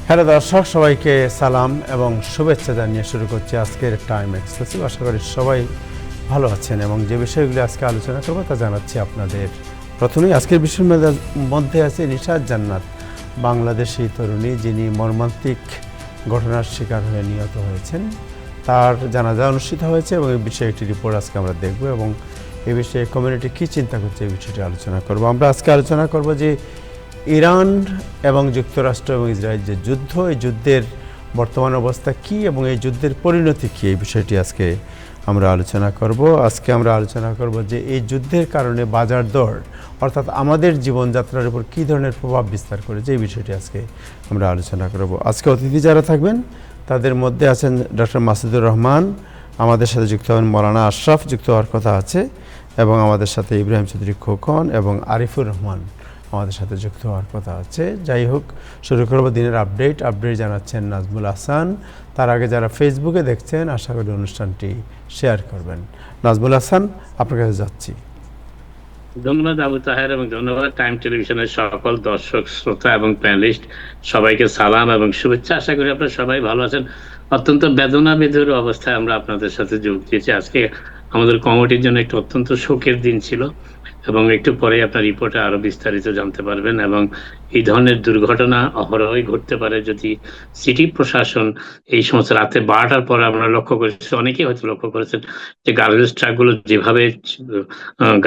Hello দর্শক, সবাইকে সালাম এবং শুভেচ্ছা জানিয়ে শুরু করছি আজকের টাইম এক্সক্লুসিভ। আশা করি সবাই ভালো আছেন এবং যে বিষয়গুলি আজকে আলোচনা করবো তা জানাচ্ছি আপনাদের। প্রথমেই আজকের বিষয়ের মধ্যে আছে নিশাত জান্নাত, বাংলাদেশি তরুণী যিনি মর্মান্তিক ঘটনার শিকার হয়ে নিহত হয়েছেন। তার জানাজা অনুষ্ঠিত হয়েছে এবং এই বিষয়ে একটি রিপোর্ট আজকে আমরা দেখব এবং এই বিষয়ে কমিউনিটি কী চিন্তা করছে এই বিষয়টি আলোচনা করব। আমরা আজকে আলোচনা করব যে ইরান এবং যুক্তরাষ্ট্র এবং ইসরায়েল যে যুদ্ধ, এই যুদ্ধের বর্তমান অবস্থা কী এবং এই যুদ্ধের পরিণতি কী, এই বিষয়টি আজকে আমরা আলোচনা করব। আজকে আমরা আলোচনা করব যে এই যুদ্ধের কারণে বাজার দর অর্থাৎ আমাদের জীবনযাত্রার উপর কী ধরনের প্রভাব বিস্তার করেছে, এই বিষয়টি আজকে আমরা আলোচনা করব। আজকে অতিথি যারা থাকবেন তাদের মধ্যে আছেন ডক্টর মাসুদুর রহমান, আমাদের সাথে যুক্ত হবেন মৌলানা আশরাফ, যুক্ত হওয়ার কথা আছে, এবং আমাদের সাথে ইব্রাহিম চৌধুরী খোকন এবং আরিফুর রহমান আমাদের সাথে যুক্ত হওয়ার কথা আছে। যাই হোক, শুরু করবো দিনের আপডেট জানাচ্ছেন নাজমুল হাসান। তার আগে যারা ফেসবুকে দেখছেন আশা করি অনুষ্ঠানটি শেয়ার করবেন। নাজমুল হাসান, আপনার কাছে যাচ্ছি। ধন্যবাদ আবু তাহের এবং ধন্যবাদ টাইম টেলিভিশনের সকল দর্শক শ্রোতা এবং প্যানেলিস্ট, সবাইকে সালাম এবং শুভেচ্ছা। আশা করি আপনারা সবাই ভালো আছেন। অত্যন্ত বেদনা বেদুর অবস্থায় আমরা আপনাদের সাথে যোগ দিয়েছি। আজকে আমাদের কমিটির জন্য একটু অত্যন্ত শোকের দিন ছিল এবং একটু পরে আপনার রিপোর্টে আরো বিস্তারিত জানতে পারবেন। এবং এই ধরনের দুর্ঘটনা অহরহই ঘটতে পারে যদি সিটি প্রশাসন এই সমস্ত রাতে 12টার পর আমরা লক্ষ্য করেছি, অনেকেই হয়তো লক্ষ্য করেছেন যে গার্বেজ ট্রাকগুলো যেভাবে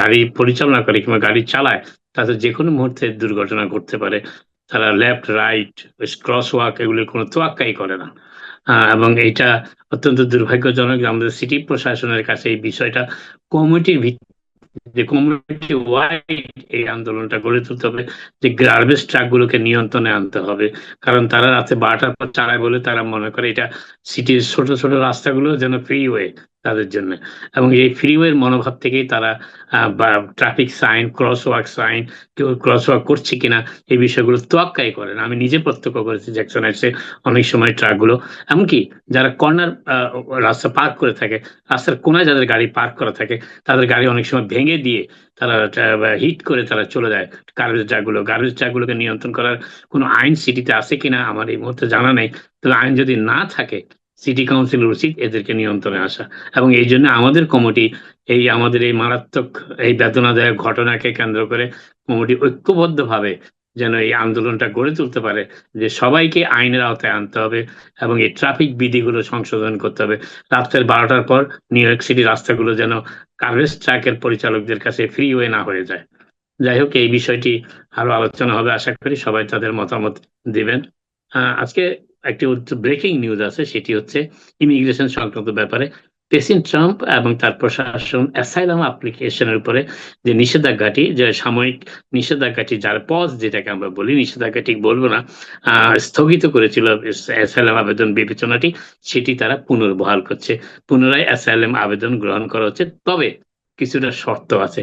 গাড়ি পরিচালনা করে কিংবা গাড়ি চালায় তাতে যে কোনো মুহূর্তে দুর্ঘটনা ঘটতে পারে। তারা লেফট রাইট ক্রস ওয়াক এগুলির কোনো তোয়াক্কাই করে না। এবং এটা অত্যন্ত দুর্ভাগ্যজনক। আমাদের সিটি প্রশাসনের কাছে এই বিষয়টা কমিটির যে কমিউনিটি ওয়াইড এই আন্দোলনটা গড়ে তুলতে হবে, যে গার্বেজ ট্রাক গুলোকে নিয়ন্ত্রণে আনতে হবে। কারণ তারা রাতে 12টার পর চালায় বলে তারা মনে করে এটা সিটির ছোট ছোট রাস্তাগুলো যেন ফ্রিওয়ে তাদের জন্য, এবং এই ফ্রিওয়ের মনোভাব থেকেই তারা traffic sign, crosswalk sign, কেউ ক্রস ওয়াক করছে কিনা এই বিষয়গুলো তোয়াক্কাই করে না। আমি নিজে প্রত্যক্ষ করেছি জ্যাকসন হাইটসে অনেক সময় ট্রাকগুলো, এমনকি যারা কর্নার রাস্তা পার্ক করে থাকে, রাস্তার কোনায় যাদের গাড়ি পার্ক করা থাকে তাদের গাড়ি অনেক সময় ভেঙে দিয়ে তারা হিট করে তারা চলে যায়। গার্বেজ ট্রাকগুলোকে নিয়ন্ত্রণ করার কোনো আইন সিটিতে আছে কিনা আমার এই মুহূর্তে জানা নেই। তবে আইন যদি না থাকে সিটি কাউন্সিলের উচিত এদেরকে নিয়ন্ত্রণে আসা। এবং এই জন্য আমাদের কমিটি আমাদের এই মারাত্মক এই বেদনাদায়ক ঘটনাকে কেন্দ্র করে কমিটি ঐক্যবদ্ধভাবে যেন এই আন্দোলনটা গড়ে তুলতে পারে যে সবাইকে আইনের আওতায় আনতে হবে এবং এই ট্রাফিক বিধিগুলো সংশোধন করতে হবে। রাত্রের 12টার পর নিউ ইয়র্ক সিটি রাস্তাগুলো যেন গার্বেজ ট্রাকের পরিচালকদের কাছে ফ্রিওয়ে না হয়ে যায়। যাই হোক, এই বিষয়টি আরো আলোচনা হবে, আশা করি সবাই তাদের মতামত দিবেন। আজকে একটি ব্রেকিং নিউজ আছে, সেটি হচ্ছে ইমিগ্রেশন সংক্রান্ত ব্যাপারে প্রেসিডেন্ট ট্রাম্প এবং তার প্রশাসন অ্যাসাইলাম অ্যাপ্লিকেশনের উপরে যে নিষেধাজ্ঞাটি, যে সাময়িক নিষেধাজ্ঞাটি, যার পজ যেটাকে আমরা বলি, নিষেধাজ্ঞা ঠিক বলবো না, স্থগিত করেছিল অ্যাসাইলাম আবেদন বিবেচনাটি, সেটি তারা পুনর্বহাল করছে। পুনরায় অ্যাসাইলাম আবেদন গ্রহণ করা হচ্ছে, তবে কিছুটা শর্ত আছে।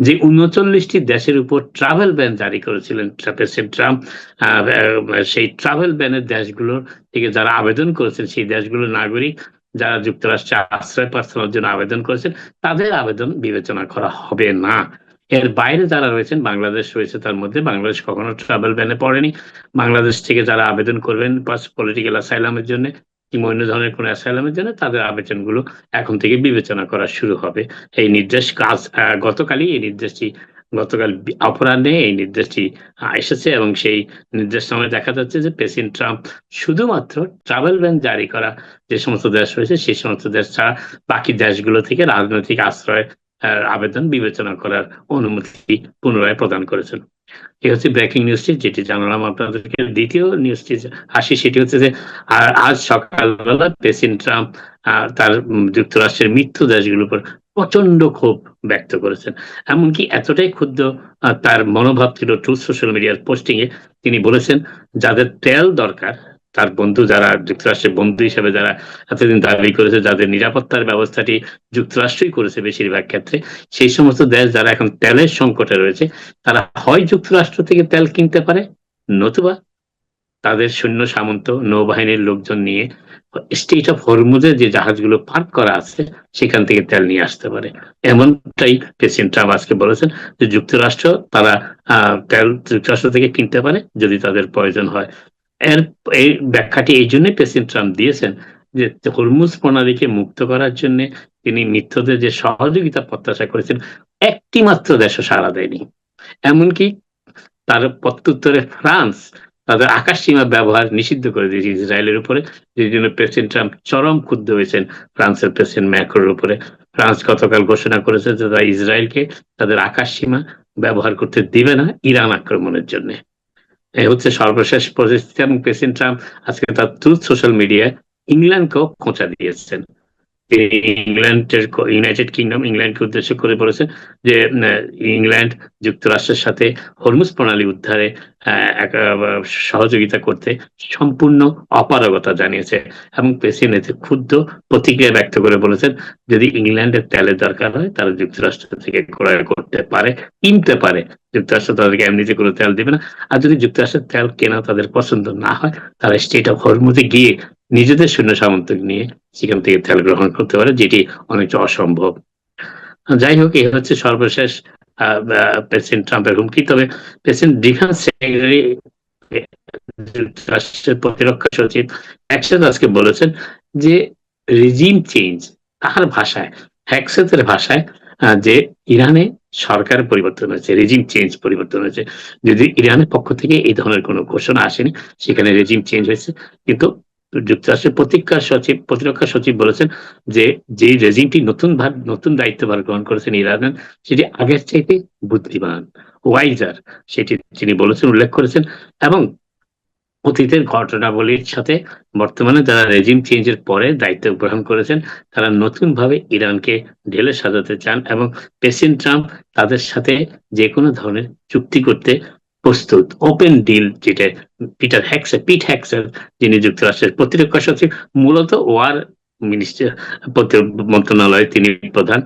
যে 39টি দেশের উপর ট্রাভেল ব্যান জারি করেছিলেন প্রেসিডেন্ট ট্রাম্প, সেই ট্রাভেল ব্যানের দেশগুলোর থেকে যারা আবেদন করেছেন, সেই দেশগুলোর নাগরিক যারা যুক্তরাষ্ট্রে আশ্রয় প্রার্থনার জন্য আবেদন করেছেন, তাদের আবেদন বিবেচনা করা হবে না। এর বাইরে যারা রয়েছেন, বাংলাদেশ রয়েছে তার মধ্যে, বাংলাদেশ কখনো ট্রাভেল ব্যানে পড়েনি। বাংলাদেশ থেকে যারা আবেদন করবেন পলিটিক্যাল অ্যাসাইলামের জন্য কিংবা অন্য ধরনের কোনো অ্যাসাইলামের জন্য, তাদের আবেদনগুলো এখন থেকে বিবেচনা করা শুরু হবে। এই নির্দেশ গতকালই এই নির্দেশটি, গতকাল অপরাহ্নে এই নির্দেশটি এসেছে এবং সেই নির্দেশনামায় দেখা যাচ্ছে যে প্রেসিডেন্ট ট্রাম্প শুধুমাত্র ট্রাভেল ব্যান জারি করা যে সমস্ত দেশ রয়েছে সেই সমস্ত দেশ ছাড়া বাকি দেশগুলো থেকে রাজনৈতিক আশ্রয় আবেদন বিবেচনা করার অনুমতি পুনরায় প্রদান করেছেন। এই হচ্ছে ব্রেকিং নিউজটি, যেটি জানালাম আপনাদেরকে। দ্বিতীয় নিউজটি আসি, সেটি হচ্ছে যে আজ সকালবেলা প্রেসিডেন্ট ট্রাম্প তার যুক্তরাষ্ট্রের মিত্র দেশগুলোর উপর প্রচন্ড ক্ষোভ ব্যক্ত করেছেন। এমনকি এতটাই ক্ষুব্ধ তার মনোভাব ছিল ট্রুথ সোশ্যাল মিডিয়ার পোস্টিং এ। তিনি বলেছেন যাদের তেল দরকার, তার বন্ধু যারা যুক্তরাষ্ট্রের বন্ধু হিসেবে যারা এতদিন দাবি করেছে, যাদের নিরাপত্তার ব্যবস্থাটি যুক্তরাষ্ট্রই করেছে বেশিরভাগ ক্ষেত্রে, সেই সমস্ত দেশ যারা এখন তেলের সংকটে রয়েছে, তারা হয় যুক্তরাষ্ট্র থেকে তেল কিনতে পারে, নতুবা তাদের সৈন্য সামন্ত নৌবাহিনীর লোকজন নিয়ে স্টেট অফ হরমুজে যে জাহাজগুলো পার্ক করা আছে সেখান থেকে তেল নিয়ে আসতে পারে। এমনটাই প্রেসিডেন্ট ট্রাম্প আজকে বলেছেন যে যুক্তরাষ্ট্র তারা তেল যুক্তরাষ্ট্র থেকে কিনতে পারে যদি তাদের প্রয়োজন হয়। এর এই ব্যাখ্যাটি এই জন্যই প্রেসিডেন্ট ট্রাম্প দিয়েছেন যে হরমুজ প্রণালীকে মুক্ত করার জন্য তিনি মিত্রদের যে সহযোগিতা প্রত্যাশা করেছেন, একটি মাত্র দেশও সাড়া দেয়নি। এমনকি তার প্রত্যুত্তরে ফ্রান্স তাদের আকাশ সীমা ব্যবহার নিষিদ্ধ করে দিয়েছে ইসরায়েলের উপরে, যে জন্য প্রেসিডেন্ট ট্রাম্প চরম ক্ষুব্ধ হয়েছেন ফ্রান্সের প্রেসিডেন্ট ম্যাক্রোর উপরে। ফ্রান্স গতকাল ঘোষণা করেছে যে তারা ইসরায়েলকে তাদের আকাশ সীমা ব্যবহার করতে দিবে না ইরান আক্রমণের জন্য। এই হচ্ছে সর্বশেষ পরিস্থিতি। এবং প্রেসিডেন্ট ট্রাম্প আজকে তার ট্রুথ সোশ্যাল মিডিয়ায় ইংল্যান্ডকেও খোঁচা দিয়েছেন। ইংল্যান্ডের ইউনাইটেড কিংডম ইংল্যান্ডকে উদ্দেশ্য করে বলেছেন যে ইংল্যান্ড যুক্তরাষ্ট্রের সাথে হরমুজ প্রণালী উদ্ধারে সহযোগিতা করতে সম্পূর্ণ অপারগতা জানিয়েছে। এবং প্রেসিডেন্ট ক্ষুব্ধ প্রতিক্রিয়া ব্যক্ত করে বলেছেন যদি ইংল্যান্ডের তেলের দরকার হয় তারা যুক্তরাষ্ট্র থেকে ক্রয় করতে পারে, কিনতে পারে, যুক্তরাষ্ট্র তাদেরকে এমনিতে কোনো তেল দেবে না। আর যদি যুক্তরাষ্ট্রের তেল কেনা তাদের পছন্দ না হয় তারা স্টেট অফ হরমুজে গিয়ে নিজেদের সৈন্য সামন্ত নিয়ে সেখান থেকে তেল গ্রহণ করতে পারে, যেটি অনেকটা অসম্ভব। যাই হোক, এই হচ্ছে সর্বশেষ প্রেসিডেন্ট ট্রাম্পের হুমকি। তবে প্রেসিডেন্ট ডিফেন্স সেক্রেটারি যুক্তরাষ্ট্রের প্রতিরক্ষা সচিব একসাথে আজকে বলেছেন যে রিজিম চেঞ্জ, তার ভাষায়, হ্যাকসেতের ভাষায়, যে ইরানে সরকার পরিবর্তন হয়েছে, রেজিম চেঞ্জ পরিবর্তন হয়েছে। যদি ইরানের পক্ষ থেকে এই ধরনের কোনো ঘোষণা আসেনি, সেখানে রেজিম চেঞ্জ হয়েছে। কিন্তু যুক্তরাষ্ট্রের প্রতিরক্ষা সচিব বলেছেন যে যে রেজিমটি নতুন দায়িত্বভার গ্রহণ করেছেন ইরানের, সেটি আগের চাইতে বুদ্ধিমান, ওয়াইজার, সেটি তিনি বলেছেন, উল্লেখ করেছেন। এবং অতীতের ঘটনাবলীর সাথে বর্তমানে যারা রেজিম চেঞ্জের পরে দায়িত্ব গ্রহণ করেছেন তারা নতুন ভাবে ইরানকে ঢেলে সাজাতে চান এবং প্রেসিডেন্ট ট্রাম্প তাদের সাথে যে কোনো ধরনের চুক্তি করতে প্রস্তুত। ওপেন ডিল, যেটা পিট হ্যাকসেল, যিনি যুক্তরাষ্ট্রের প্রতিরক্ষা সচিব, মূলত ওয়ার মিনিস্টার মন্ত্রণালয়ে তিনি প্রধান,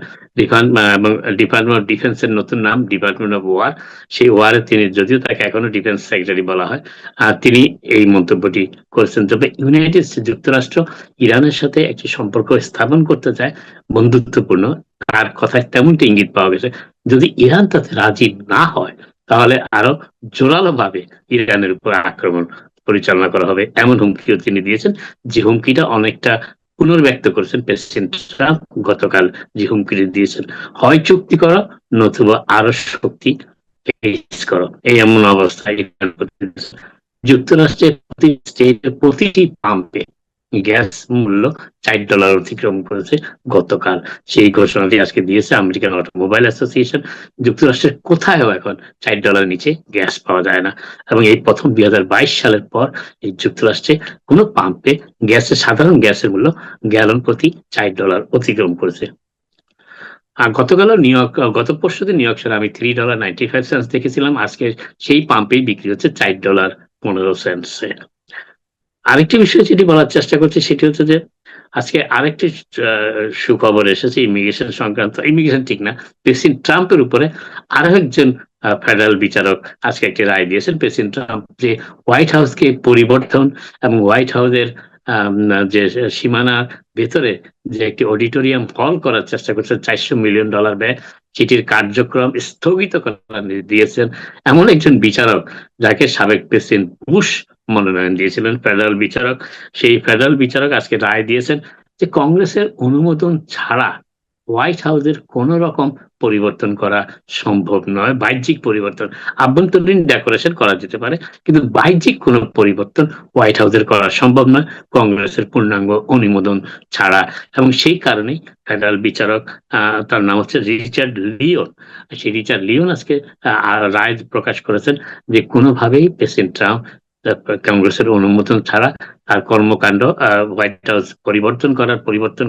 এবং ডিপার্টমেন্ট অফ ডিফেন্সের নতুন নাম ডিপার্টমেন্ট অফ ওয়ার। সেই ওয়ারে তিনি, যদিও তাকে এখনো ডিফেন্স সেক্রেটারি বলা হয়, আর তিনি এই মন্তব্যটি করেছেন। তবে ইউনাইটেড যুক্তরাষ্ট্র ইরানের সাথে একটি সম্পর্ক স্থাপন করতে চায় বন্ধুত্বপূর্ণ, তার কথায় তেমনটি ইঙ্গিত পাওয়া গেছে। যদি ইরান তাতে রাজি না হয় তাহলে আরো জোরালো ভাবে ইরানের উপর আক্রমণ পরিচালনা করা হবে, এমন হুমকিও তিনি দিয়েছেন। যে হুমকিটা অনেকটা পুনর্ব্যক্ত করেছেন প্রেসিডেন্ট ট্রাম্প গতকাল, যে হুমকিটি দিয়েছেন, হয় চুক্তি করো নতুবা আরো শক্তি করো, এই এমন অবস্থায় যুক্তরাষ্ট্রের প্রতিটি পাম্পে গ্যাস মূল্য $4 অতিক্রম করেছে গতকাল। সেই ঘোষণাটি আজকে দিয়েছে আমেরিকান অটোমোবাইল অ্যাসোসিয়েশন। যুক্তরাষ্ট্রের কোথাও এখন $4 নিচে গ্যাস পাওয়া যায় না। এবং এই প্রথম 2022 সালের পর এই যুক্তরাষ্ট্রে কোনো পাম্পে সাধারণ গ্যাসের মূল্য গ্যালন প্রতি $4 অতিক্রম করেছে। আর গত পরশুদিন নিউ ইয়র্ক শহরে আমি $3.95 দেখেছিলাম। আজকে সেই পাম্পেই বিক্রি হচ্ছে $4.15। আরেকটি বিষয় যেটি বলার চেষ্টা করছি সেটি হচ্ছে যে আজকে আরেকটি সুখবর এসেছে ইমিগ্রেশন সংক্রান্ত। ইমিগ্রেশন ঠিক না, প্রেসিডেন্ট ট্রাম্পের উপরে আরো একজন ফেডারেল বিচারক আজকে একটি রায় দিয়েছেন। প্রেসিডেন্ট ট্রাম্প যে হোয়াইট হাউসকে পরিবর্তন এবং হোয়াইট হাউসের যে সীমানার ভেতরে যে একটি অডিটোরিয়াম হল করার চেষ্টা করছে $400 মিলিয়ন ব্যয়, সেটির কার্যক্রম স্থগিত করার নির্দেশ দিয়েছেন এমন একজন বিচারক, যাকে সাবেক প্রেসিডেন্ট বুশ মনোনয়ন দিয়েছিলেন, ফেডারেল বিচারক। সেই ফেডারেল বিচারক আজকে রায় দিয়েছেন যে কংগ্রেসের অনুমোদন ছাড়া হোয়াইট হাউসের কোন রকম পরিবর্তন করা সম্ভব নয়। বাহ্যিক পরিবর্তন, আভ্যন্তরীণ ডেকোরেশন করা যেতে পারে, কিন্তু বাহ্যিক কোনো পরিবর্তন হোয়াইট হাউসের করা সম্ভব নয় কংগ্রেসের পূর্ণাঙ্গ অনুমোদন ছাড়া। এবং সেই কারণেই ফেডারেল বিচারক, তার নাম হচ্ছে রিচার্ড লিওন, সেই রিচার্ড লিওন আজকে রায় প্রকাশ করেছেন যে কোনোভাবেই প্রেসিডেন্ট ট্রাম্প কংগ্রেসের অনুমোদন ছাড়া তার কর্মকাণ্ড হোয়াইট হাউস পরিবর্তন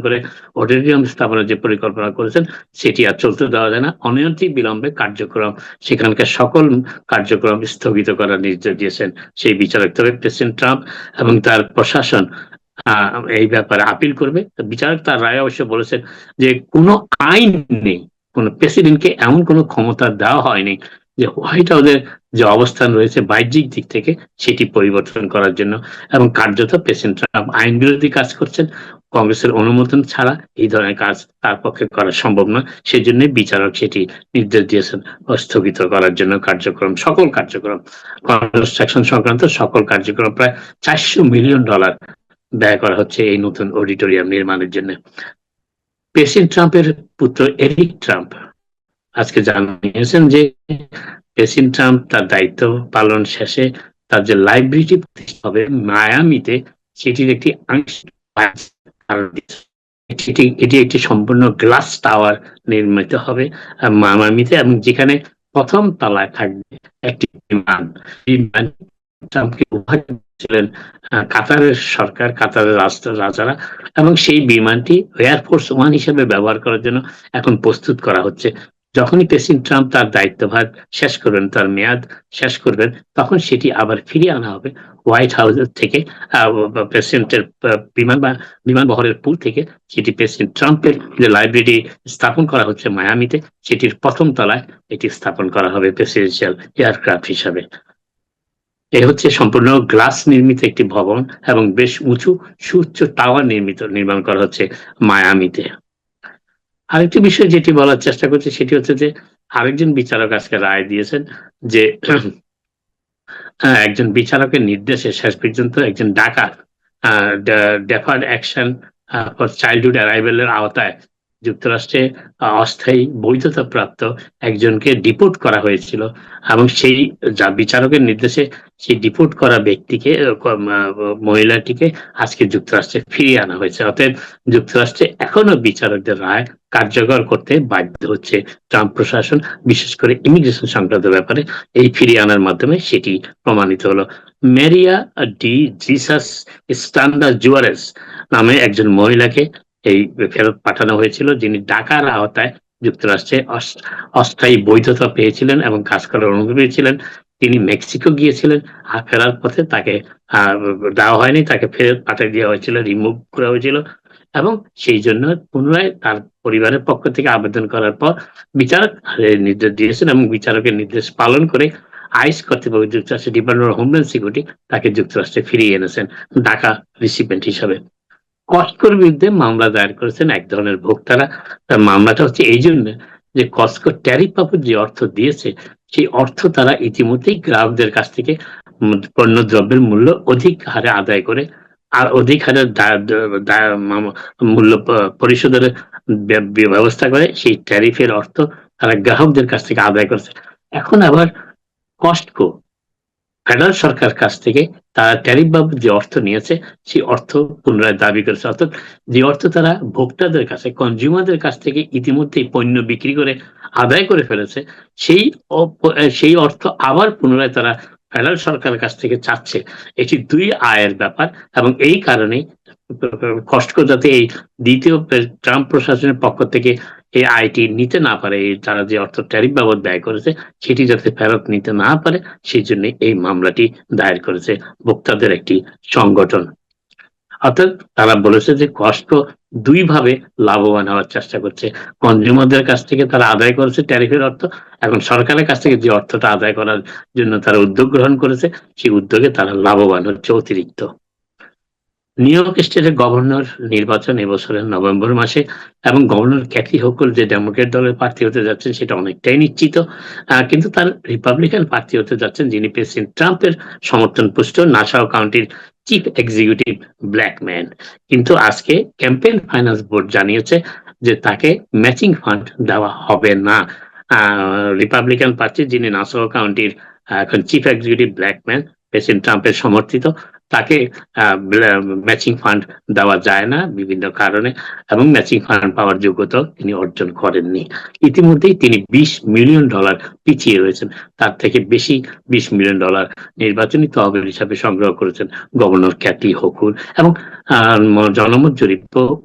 করে অডিটোরিয়াম স্থাপনের যে পরিকল্পনা করেছেন সেটি আর চলতে দেওয়া যায় না। অনতি বিলম্বে সেখানকার সকল কার্যক্রম স্থগিত করার নির্দেশ দিয়েছেন সেই বিচারক। তবে প্রেসিডেন্ট ট্রাম্প এবং তার প্রশাসন এই ব্যাপারে আপিল করবে। বিচারক তার রায় অবশ্য বলেছেন যে কোনো আইন নেই, কোন প্রেসিডেন্টকে এমন কোনো ক্ষমতা দেওয়া হয়নি যে হোয়াইট হাউসের যে অবস্থান রয়েছে বাহ্যিক দিক থেকে সেটি পরিবর্তন করার জন্য, এবং কার্যত প্রেসিডেন্ট ট্রাম্প আইন বিরোধী কাজ করছেন। কংগ্রেসের অনুমোদন ছাড়া এই ধরনের কাজ তার পক্ষে করা সম্ভব নয়। সেই জন্য বিচারক সেটি নির্দেশ দিয়েছেন স্থগিত করার জন্য কার্যক্রম, সকল কার্যক্রম, কনস্ট্রাকশন সংক্রান্ত সকল কার্যক্রম। প্রায় $400 মিলিয়ন ব্যয় করা হচ্ছে এই নতুন অডিটোরিয়াম নির্মাণের জন্য। প্রেসিডেন্ট ট্রাম্পের পুত্র এরিক ট্রাম্প আজকে জানিয়েছেন যে প্রেসিডেন্ট ট্রাম্প তার দায়িত্ব পালন শেষে তার যে লাইব্রেরিটি প্রতিষ্ঠা হবে মায়ামিতে, সেটির একটি আংশিক এটি একটি সম্পূর্ণ গ্লাস টাওয়ার নির্মিত হবে মায়ামিতে, এবং যেখানে প্রথম তলায় থাকবে একটি বিমান। ট্রাম্পকে উপহার দিয়েছিলেন কাতারের সরকার, কাতারের রাজারা, এবং সেই বিমানটি এয়ারফোর্স ওয়ান হিসেবে ব্যবহার করার জন্য এখন প্রস্তুত করা হচ্ছে। যখনই প্রেসিডেন্ট ট্রাম্প তার দায়িত্বভার শেষ করবেন, তার মেয়াদ শেষ করবেন, তখন সেটি আবার ফিরিয়ে আনা হবে হোয়াইট হাউস থেকে, প্রেসিডেন্টের বিমান বহরের পুল থেকে। সেটি প্রেসিডেন্ট ট্রাম্পের যে লাইব্রেরি স্থাপন করা হচ্ছে মায়ামিতে, সেটির প্রথম তলায় এটি স্থাপন করা হবে প্রেসিডেন্সিয়াল এয়ারক্রাফট হিসাবে। এ হচ্ছে সম্পূর্ণ গ্লাস নির্মিত একটি ভবন, এবং বেশ উঁচু সুউচ্চ টাওয়ার নির্মাণ করা হচ্ছে মায়ামিতে। আরেকটি বিষয় যেটি বলার চেষ্টা করছে সেটি হচ্ছে যে আরেকজন বিচারক আজকে রায় দিয়েছেন যে একজন বিচারকের নির্দেশে শেষ পর্যন্ত একজন ডাকাত ডেফার্ড অ্যাকশন ফর চাইল্ডহুড অ্যারাইভেলের আওতায় যুক্তরাষ্ট্রে অস্থায়ী বৈধতা প্রাপ্ত একজনকে ডিপোর্ট করা হয়েছিল, এবং সেই যা বিচারকের নির্দেশে সেই ডিপোর্ট করা ব্যক্তিকে, মহিলাটিকে আজকে যুক্তরাষ্ট্রে ফিরিয়ে আনা হয়েছে। অতএব যুক্তরাষ্ট্রে এখনো বিচারকদের রায় কার্যকর করতে বাধ্য হচ্ছে ট্রাম্প প্রশাসন, বিশেষ করে ইমিগ্রেশন সংক্রান্ত ব্যাপারে এই ফিরিয়ে আনার মাধ্যমে সেটি প্রমাণিত হলো। মেরিয়া ডি জিসাস স্টান্ডা জুয়ারেস নামে একজন মহিলাকে এই ফেরত পাঠানো হয়েছিল, যিনি ঢাকার আওতায় যুক্তরাষ্ট্রে অস্থায়ী বৈধতা পেয়েছিলেন এবং কাজ করার অনুমতি ছিলেন। তিনি মেক্সিকো গিয়েছিলেন, আর ফেরার পথে তাকে দেওয়া হয়নি, তাকে ফেরত পাঠিয়ে দেওয়া হয়েছিল, রিমুভ করা হয়েছিল, এবং সেই জন্য পুনরায় তার পরিবারের পক্ষ থেকে আবেদন করার পর বিচারক নির্দেশ দিয়েছেন, এবং বিচারকের নির্দেশ পালন করে আইস কর্তৃপক্ষ যুক্তরাষ্ট্রের ডিপার্টমেন্ট অফ হোমল্যান্ড সিকিউরিটি তাকে যুক্তরাষ্ট্রে ফিরিয়ে এনেছেন ঢাকা রিসিপিয়েন্ট হিসাবে। কস্টকোর বিরুদ্ধে মামলা দায়ের করেছেন এক ধরনের ভোক্তারা। তার মামলাটা হচ্ছে এই জন্য যে কস্টকো ট্যারিফ বাবদ যে অর্থ দিয়েছে, সেই অর্থ তারা ইতিমধ্যেই গ্রাহকদের কাছ থেকে পণ্য দ্রব্যের মূল্য অধিক হারে আদায় করে, আর অধিক হারে মূল্য পরিশোধের ব্যবস্থা করে সেই ট্যারিফের অর্থ তারা গ্রাহকদের কাছ থেকে আদায় করেছে। এখন আবার কস্টকো ফেডারেল সরকার কাছ থেকে তারা ট্যারিফ বাবদ যে অর্থ নিয়েছে সেই অর্থ পুনরায় দাবি করেছে। অর্থাৎ যে অর্থ তারা ভোক্তাদের কাছে, কনজিউমারদের কাছ থেকে ইতিমধ্যেই পণ্য বিক্রি করে আদায় করে ফেলেছে, সেই অর্থ আবার পুনরায় তারা ফেডারেল সরকারের কাছ থেকে চাচ্ছে। এটি দুই আয়ের ব্যাপার, এবং এই কারণেই কস্টকো যাতে এই দ্বিতীয় ট্রাম্প প্রশাসনের পক্ষ থেকে এই আইটি নিতে না পারে, তারা যে অর্থ ট্যারিফ বাবদ ব্যয় করেছে সেটি যাতে ফেরত নিতে না পারে, সেই জন্য এই মামলাটি দায়ের করেছে ভোক্তাদের একটি সংগঠন। অর্থাৎ তারা বলেছে যে কস্টকো দুই ভাবে লাভবান হওয়ার চেষ্টা করছে। কনজিউমারদের কাছ থেকে তারা আদায় করেছে ট্যারিফের অর্থ, এবং সরকারের কাছ থেকে যে অর্থটা আদায় করার জন্য তারা উদ্যোগ গ্রহণ করেছে, সেই উদ্যোগে তারা লাভবান হচ্ছে অতিরিক্ত। নিউ ইয়র্ক স্টেটের গভর্নর নির্বাচন এবছরের নভেম্বর মাসে, এবং গভর্নর ক্যাথি হোকুল যে ডেমোক্রেট দলের প্রার্থী হতে যাচ্ছেন সেটা অনেকটাই নিশ্চিত, কিন্তু তার রিপাবলিকান প্রার্থী হতে যাচ্ছেন যিনি প্রেসিডেন্ট ট্রাম্পের সমর্থন পুষ্ট নাসাও কাউন্টির চিফ এক্সিকিউটিভ ব্ল্যাক ম্যান। কিন্তু আজকে ক্যাম্পেইন ফাইন্যান্স বোর্ড জানিয়েছে যে তাকে ম্যাচিং ফান্ড দেওয়া হবে না। রিপাবলিকান প্রার্থী যিনি নাসাও কাউন্টির এখন chief executive black man, president ট্রাম্পের সমর্থিত, তাকে ম্যাচিং ফান্ড দেওয়া যায় না বিভিন্ন কারণে, এবং ম্যাচিং ফান্ড পাওয়ার যোগ্যতা তিনি অর্জন করেননি। ইতিমধ্যেই তিনি $20 মিলিয়ন পিছিয়ে রয়েছেন, তার থেকে বেশি $20 মিলিয়ন নির্বাচনী তহবিল হিসাবে সংগ্রহ করেছেন গভর্নর ক্যাথি হোকুল, এবং জনমত জরিপ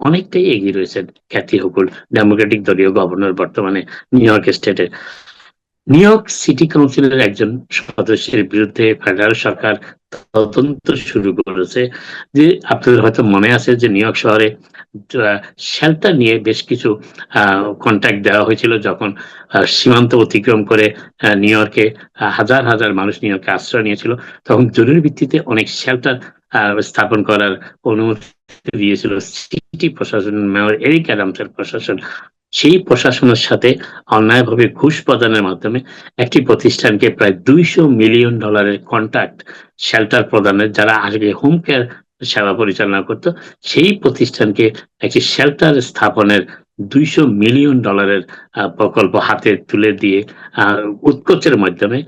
অনেকটাই এগিয়ে রয়েছেন ক্যাথি হোকুল, ডেমোক্রেটিক দলীয় গভর্নর বর্তমানে নিউ ইয়র্ক স্টেটের। নিউ ইয়র্ক সিটি কাউন্সিলের একজন সদস্যের বিরুদ্ধে ফেডারেল সরকার তদন্ত শুরু করেছে। যে আপনাদের হয়তো মনে আছে যে নিউ ইয়র্ক শহরে শেল্টার নিয়ে বেশ কিছু কন্ট্যাক্ট দেওয়া হয়েছিল, যখন সীমান্ত অতিক্রম করে নিউ ইয়র্কে হাজার হাজার মানুষ নিউ ইয়র্কে আশ্রয় নিয়েছিল, তখন জরুরি ভিত্তিতে অনেক শেল্টার স্থাপন করার অনুমতি দিয়েছিল সিটি প্রশাসন, মেয়র এরিক অ্যাডামসের প্রশাসন। সেই প্রশাসনের সাথে অন্যায়ভাবে ঘুষ প্রদানের মাধ্যমে একটি প্রতিষ্ঠানকে প্রায় $200 মিলিয়ন কন্ট্রাক্ট শেল্টার প্রদানের, যারা আগে হোম কেয়ার সেবা পরিচালনা করত, সেই প্রতিষ্ঠানকে একটি শেল্টার স্থাপনের $200 মিলিয়ন প্রকল্প হাতে তুলে দিয়ে উৎকোচের মাধ্যমে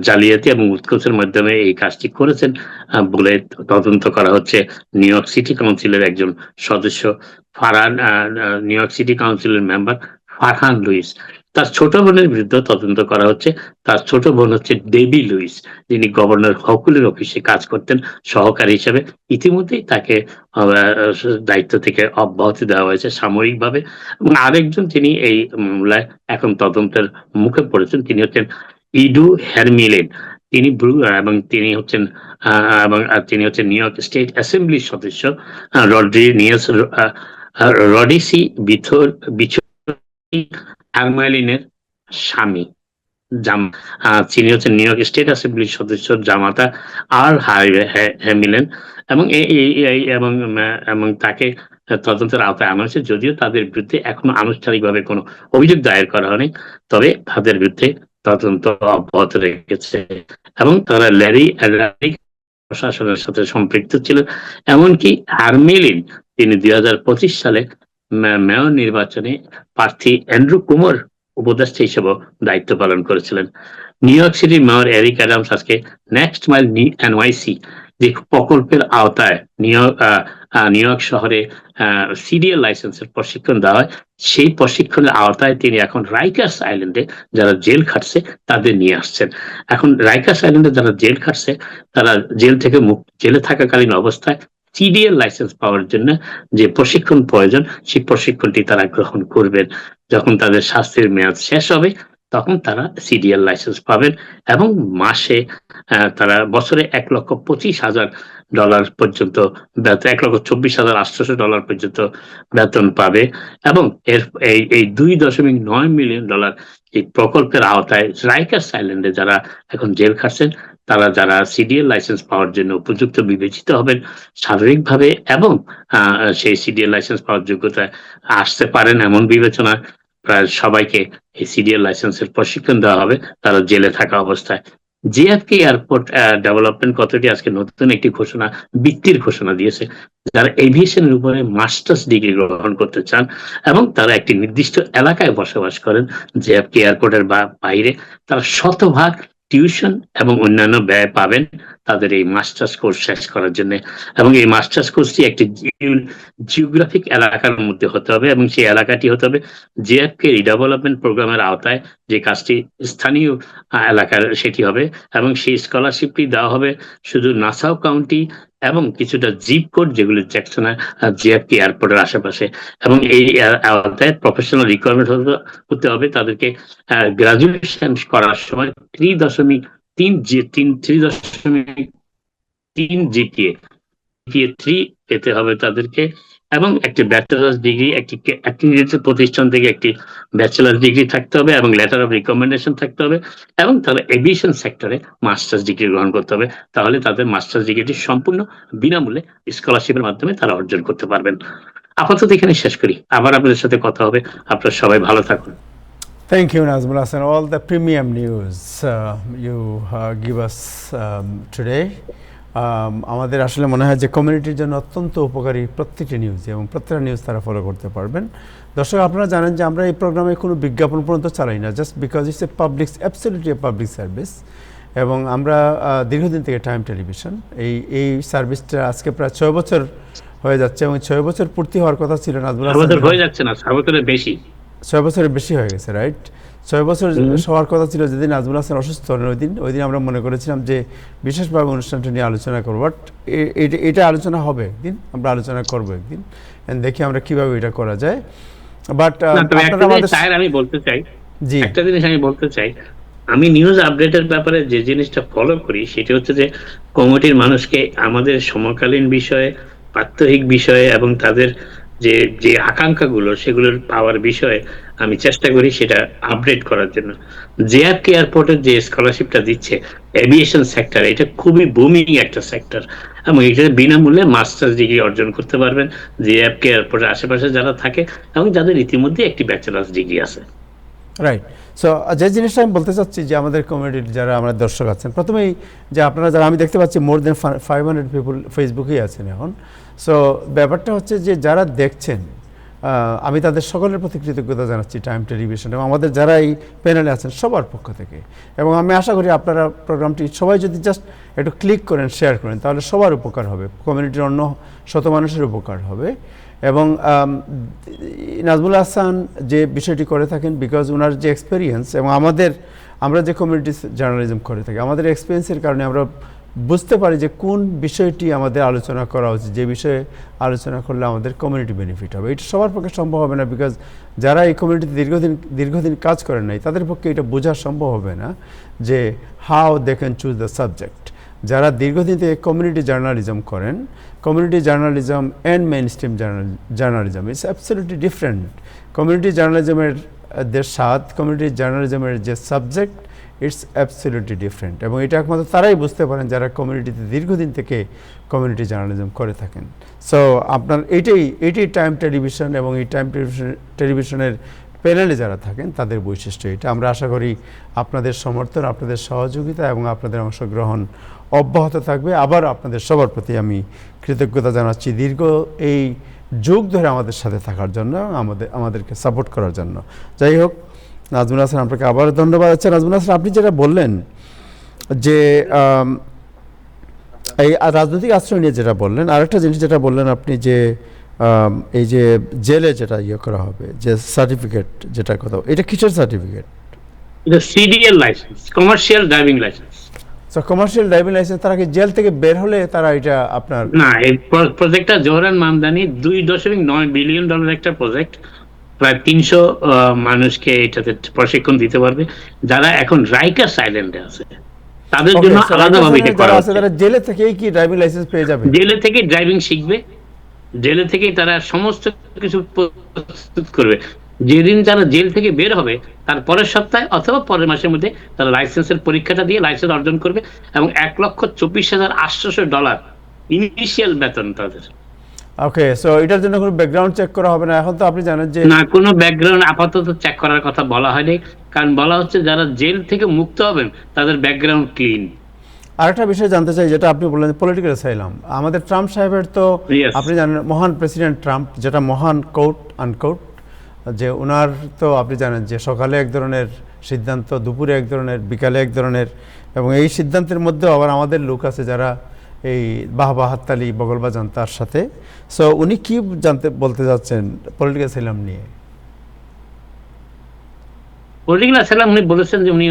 জালিয়াতি এবং উৎকোচের মাধ্যমে এই কাজটি করেছেন বলে তদন্ত করা হচ্ছে। নিউ ইয়র্ক সিটি কাউন্সিলের একজন সদস্য ফারহান, নিউ ইয়র্ক সিটি কাউন্সিলের মেম্বার ফারহান লুইস, তার ছোট বোনের বিরুদ্ধে তদন্ত করা হচ্ছে। তার ছোট বোন হচ্ছে ডেবি লুইস, যিনি গভর্নর হকুলের অফিসে কাজ করতেন সহকারী হিসেবে। ইতিমধ্যেই তাকে দায়িত্ব থেকে অব্যাহতি দেওয়া হয়েছে সাময়িকভাবে। এবং আরেকজন যিনি এই মামলায় এখন তদন্তের মুখে পড়েছেন, তিনি হচ্ছেন ইডু হেরমিলেন। তিনি এবং তিনি হচ্ছেন নিউ ইয়র্ক স্টেট অ্যাসেম্বলির সদস্য রড্রিনিয়াস রডিসি হারমালিনের স্বামী। তিনি হচ্ছেন নিউ ইয়র্ক স্টেট অ্যাসেম্বলির সদস্য জামাতা আর হ্যামিলেন, এবং এবং তাকে তদন্তের আওতায় আনা হয়েছে, যদিও তাদের বিরুদ্ধে এখনো আনুষ্ঠানিকভাবে কোনো অভিযোগ দায়ের করা হয়নি, তবে তাদের বিরুদ্ধে তদন্ত অব্যাহত রেখেছে। এবং তারা ল্যারি প্রশাসনের সাথে সম্পৃক্ত ছিল। এমনকি হারমেলিন, তিনি 2025 সালে মেয়র নির্বাচনে প্রার্থী অ্যান্ড্রু কুমার উপদেষ্টা হিসেবে দায়িত্ব পালন করেছিলেন। নিউ ইয়র্ক সিটির মেয়র এরিক অ্যাডামস আজকে নেক্সট মাইল এনওয়াইসি যে প্রকল্পের আওতায় নিউ ইয়র্ক শহরে সিডিএল লাইসেন্সের প্রশিক্ষণ দেওয়া হয়, সেই প্রশিক্ষণের আওতায় তিনি এখন রাইকার্স আইল্যান্ডে যারা জেল খাটছে তাদের নিয়ে আসছেন। এখন রাইকার্স আইল্যান্ডে যারা জেল খাটছে, তারা জেল থেকে জেলে থাকাকালীন অবস্থায় সিডিএল লাইসেন্স পাওয়ার জন্য যে প্রশিক্ষণ প্রয়োজন, সেই প্রশিক্ষণটি তারা গ্রহণ করবেন। যখন তাদের শাস্তির মেয়াদ শেষ হবে, তখন তারা সিডিএল লাইসেন্স পাবেন এবং মাসে তারা বছরে $1,25,000 পর্যন্ত, $1,24,800 পর্যন্ত বেতন পাবে। এবং এই $2.9 মিলিয়ন এই প্রকল্পের আওতায় রাইকার্স আইল্যান্ডে যারা এখন জেল খাটছেন, তারা যারা সিডিএল লাইসেন্স পাওয়ার জন্য উপযুক্ত বিবেচিত হবেন শারীরিকভাবে এবং সেই সিডিএল লাইসেন্স পাওয়ার যোগ্যতায় আসতে পারেন এমন বিবেচনা, প্রায় সবাইকে এই সিডিএল লাইসেন্সের প্রশিক্ষণ দেওয়া হবে তারা জেলে থাকা অবস্থায়। জেএফকে এয়ারপোর্ট ডেভেলপমেন্ট কমিটি আজকে নতুন একটি বৃত্তির ঘোষণা দিয়েছে। যারা এভিয়েশনের উপরে মাস্টার্স ডিগ্রি গ্রহণ করতে চান এবং তারা একটি নির্দিষ্ট এলাকায় বসবাস করেন জেএফকে এয়ারপোর্টের বাইরে, তারা শতভাগ টিউশন এবং অন্যান্য ব্যয় পাবেন তাদের এই মাস্টার্স কোর্স শেষ করার জন্য। এবং এই মাস্টার্স কোর্সটি একটি জিওগ্রাফিক এলাকার মধ্যে হতে হবে এবং সেই এলাকাটি হতে হবে জেএফকে রিডেভেলপমেন্ট প্রোগ্রামের আওতায় যে কাজটি স্থানীয় এলাকার সেটি হবে। এবং সেই স্কলারশিপটি দেওয়া হবে শুধু নাসাউ কাউন্টি এবং কিছুটা জিপ কোড যেগুলি জ্যাকসন জেএফকে এয়ারপোর্টের আশেপাশে। এবং এই আওতায় প্রফেশনাল রিকোয়ারমেন্ট হতে হবে তাদেরকে গ্রাজুয়েশন করার সময় 3.3 জিপিএ 3 পেতে হবে তাদেরকে, এবং একটি ব্যাচেলার্স ডিগ্রি, একটি অ্যাক্রিডিটেড প্রতিষ্ঠান থেকে একটি ব্যাচেলার্স ডিগ্রি থাকতে হবে এবং লেটার অফ রিকমেন্ডেশন থাকতে হবে, এবং তারা এভিয়েশন সেক্টরে মাস্টার্স ডিগ্রি গ্রহণ করতে হবে। তাহলে তাদের মাস্টার্স ডিগ্রিটি সম্পূর্ণ বিনামূল্যে স্কলারশিপের মাধ্যমে তারা অর্জন করতে পারবেন। আপাতত এখানে শেষ করি, আবার আপনাদের সাথে কথা হবে। আপনারা সবাই ভালো থাকুন। Thank you, Nazmul Hasan. All the premium news you give us today. আমাদের আসলে মনে হয় যে কমিউনিটির জন্য অত্যন্ত উপকারী প্রত্যেকটি নিউজ, এবং প্রত্যেকটা নিউজ তারা ফলো করতে পারবেন। দর্শক, আপনারা জানেন যে আমরা এই প্রোগ্রামে কোনো বিজ্ঞাপন পর্যন্ত চালাই না, just because it's a public, absolutely public service. এবং আমরা দীর্ঘদিন থেকে টাইম টেলিভিশন এই সার্ভিসটা আজকে প্রায় 6 বছর হয়ে যাচ্ছে, এবং 6 বছর পূর্তি হওয়ার কথা ছিল। নাজমুল হাসান হয়ে যাচ্ছে না, 6 বছরের বেশি, 6 বছরের বেশি হয়ে গেছে, রাইট? 6 বছর হওয়ার কথা ছিল যেদিন নাজমুল হাসান অসুস্থ হলেন। ওই দিন আমরা মনে করেছিলাম যে বিশেষভাবে অনুষ্ঠানটা নিয়ে আলোচনা করবো, বাট এটা আলোচনা হবে একদিন, আমরা আলোচনা করবো একদিন, দেখি আমরা কিভাবে এটা করা যায়। বাট আমি বলতে চাই, একটা জিনিস আমি বলতে চাই, আমি নিউজ আপডেটের ব্যাপারে যে জিনিসটা ফলো করি সেটা হচ্ছে যে কমিটির মানুষকে আমাদের সমকালীন বিষয়ে, প্রাত্যহিক বিষয়ে এবং তাদের যে যে আকাঙ্ক্ষাগুলো সেগুলোর পাওয়ার বিষয়ে আমি চেষ্টা করি সেটা আপডেট করার জন্য। জেএফকে এয়ারপোর্টের যে স্কলারশিপটা দিচ্ছে এভিয়েশন সেক্টর, এটা খুবই বুমিং একটা সেক্টর এবং এটা বিনামূল্যে মাস্টার্স ডিগ্রি অর্জন করতে পারবেন জেএফকে এয়ারপোর্টের আশেপাশে যারা থাকে এবং যাদের ইতিমধ্যে একটি ব্যাচেলার্স ডিগ্রি আছে। রাইট। সো যে জিনিসটা আমি বলতে চাচ্ছি যে আমাদের কমিউনিটির যারা আমাদের দর্শক আছেন, প্রথমেই যে আপনারা যারা, আমি দেখতে পাচ্ছি মোর দেন 500 পিপুল ফেসবুকেই আছেন এখন। সো ব্যাপারটা হচ্ছে যে যারা দেখছেন, আমি তাদের সকলের প্রতি কৃতজ্ঞতা জানাচ্ছি টাইম টেলিভিশন এবং আমাদের যারা এই প্যানেলে আছেন সবার পক্ষ থেকে। এবং আমি আশা করি আপনারা প্রোগ্রামটি সবাই যদি জাস্ট একটু ক্লিক করেন, শেয়ার করেন, তাহলে সবার উপকার হবে, কমিউনিটির অন্য শত মানুষের উপকার হবে। এবং নাজমুল হাসান যে বিষয়টি করে থাকেন, বিকজ ওনার যে এক্সপিরিয়েন্স এবং আমরা যে কমিউনিটি জার্নালিজম করে থাকি, আমাদের এক্সপিরিয়েন্সের কারণে আমরা বুঝতে পারি যে কোন বিষয়টি আমাদের আলোচনা করা উচিত, যে বিষয়ে আলোচনা করলে আমাদের কমিউনিটি বেনিফিট হবে। এটা সবার পক্ষে সম্ভব হবে না, বিকজ যারা এই কমিউনিটিতে দীর্ঘদিন কাজ করেন নাই তাদের পক্ষে এটা বোঝা সম্ভব হবে না যে how they can choose the subject. যারা দীর্ঘদিন থেকে কমিউনিটি জার্নালিজম করেন, community journalism and mainstream journalism it's absolutely different. Community জার্নালিজমের যে স্বাদ, কমিউনিটি জার্নালিজমের যে সাবজেক্ট, ইটস অ্যাবসলিউটলি ডিফারেন্ট। এবং এটা একমাত্র তারাই বুঝতে পারেন যারা কমিউনিটিতে দীর্ঘদিন থেকে কমিউনিটি জার্নালিজম করে থাকেন। সো আপনার এইটাই টাইম টেলিভিশন এবং এই টাইম টেলিভিশনের প্যানেলে যারা থাকেন তাদের বৈশিষ্ট্য এটা। আমরা আশা করি আপনাদের সমর্থন, আপনাদের সহযোগিতা এবং আপনাদের অংশগ্রহণ অব্যাহত থাকবে। আবার আপনাদের সবার প্রতি আমি কৃতজ্ঞতা জানাচ্ছি দীর্ঘ এই যুগ ধরে আমাদের সাথে থাকার জন্য, আমাদেরকে সাপোর্ট করার জন্য। যাই হোক, নাজমুল হাসান আপনাকে আবার ধন্যবাদ। আচ্ছা নাজমুল হাসান, আপনি যেটা বললেন যে এই রাজনৈতিক আশ্রয় নিয়ে যেটা বললেন, আরেকটা জিনিস যেটা বললেন আপনি যে এই যে জেলে যেটা করা হবে, যে সার্টিফিকেট যেটা কথা, এটা কিসের সার্টিফিকেট? এটা CDL licence, commercial driving licence. Commercial driving licence, তারা কি জেল থেকে বের হলে তারা এটা আপনার? না, এই প্রজেক্টটা জোহরান মামদানি $2.9 বিলিয়ন একটা প্রজেক্ট, প্রায় 300 মানুষকে এটাতে প্রশিক্ষণ দিতে পারবে যারা এখন রাইকার্স আইল্যান্ডে আছে, তাদের জন্য আলাদাভাবে এটা করা হচ্ছে। তারা জেলে থেকেই কি ড্রাইভিং লাইসেন্স পেয়ে যাবে? জেলে থেকে ড্রাইভিং শিখবে, জেলে থেকেই তারা সমস্ত কিছু প্রস্তুত করবে। যেদিন তারা জেল থেকে বের হবে তার পরের সপ্তাহে অথবা পরের মাসের মধ্যে তারা লাইসেন্সের পরীক্ষাটা দিয়ে লাইসেন্স অর্জন করবে এবং $1,24,800 ইনিশিয়াল বেতন তাদের। ওকে, সো এটার জন্য কোনো ব্যাকগ্রাউন্ড চেক করা হবে না? এখন তো আপনি জানেন যে না, কোনো ব্যাকগ্রাউন্ড আপাতত চেক করার কথা বলা হয়নি, কারণ বলা হচ্ছে যারা জেল থেকে মুক্ত হবেন তাদের ব্যাকগ্রাউন্ড ক্লিন। আরেকটা বিষয় জানতে চাই, যেটা আপনি বললেন পলিটিক্যাল অ্যাসাইলাম, আমাদের ট্রাম্প সাহেবের তো আপনি জানেন মহান প্রেসিডেন্ট ট্রাম্প, যেটা মহান কোট আনকোট, যে ওনার তো আপনি জানেন যে সকালে এক ধরনের সিদ্ধান্ত, দুপুরে এক ধরনের, বিকালে এক ধরনের, এবং এই সিদ্ধান্তের মধ্যেও আবার আমাদের লোক আছে যারা এই বাহবা হাততালি বগল বাজান তার সাথে। সো উনি কি বলতে যাচ্ছেন পলিটিক্যাল অ্যাসাইলাম নিয়ে? পলিটিক্যাল অ্যাসাইলাম উনি বলেছেন যে উনি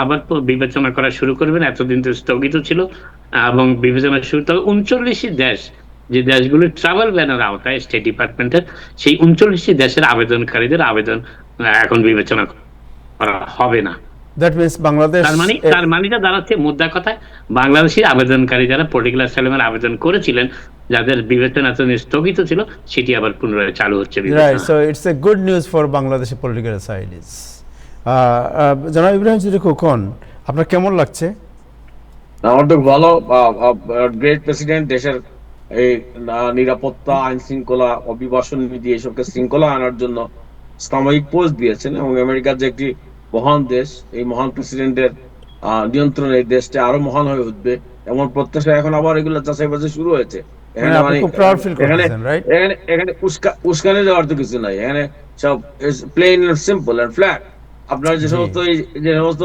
আবার বিবেচনা করা শুরু করবেন, এতদিন তো স্থগিত ছিল এবং বিবেচনা শুরু, তবে 39টি দেশ, যে দেশগুলো ট্রাভেল ব্যানের আওতায় স্টেট ডিপার্টমেন্টের, সেই 39টি দেশের আবেদনকারীদের আবেদন এখন বিবেচনা করা হবে না। দ্যাট মিন্স বাংলাদেশ, তার মানেটা দাঁড়াচ্ছে মুদ্রা কথায় বাংলাদেশের আবেদনকারী যারা পলিটিক্যাল অ্যাসাইলামের আবেদন করেছিলেন, যাদের বিবেচনা স্থগিত ছিল, সেটি আবার পুনরায় চালু হচ্ছে। Right, so it's a good news for Bangladeshi political asylees. জনাব ইব্রাহিম সিদ্দিক খোকন, আপনার কেমন লাগছে? আমার তো ভালো। গ্রেট প্রেসিডেন্ট দেশের এই নিরাপত্তা, আইন শৃঙ্খলা, অভিবাসন নীতি, এইসবকে শৃঙ্খলা আনার জন্য সাময়িক পোস্ট দিয়েছেন এবং আমেরিকার যে একটি মহান দেশ, এই মহান প্রেসিডেন্টের নিয়ন্ত্রণে এই দেশটা আরো মহান হয়ে উঠবে এমন প্রত্যাশা এখন আবার এগুলো যাচাই বাছাই শুরু হয়েছে। এখানে উস্কানি দেওয়ার তো কিছু নাই, এখানে সব plain and simple and flat. আপনার যে সমস্ত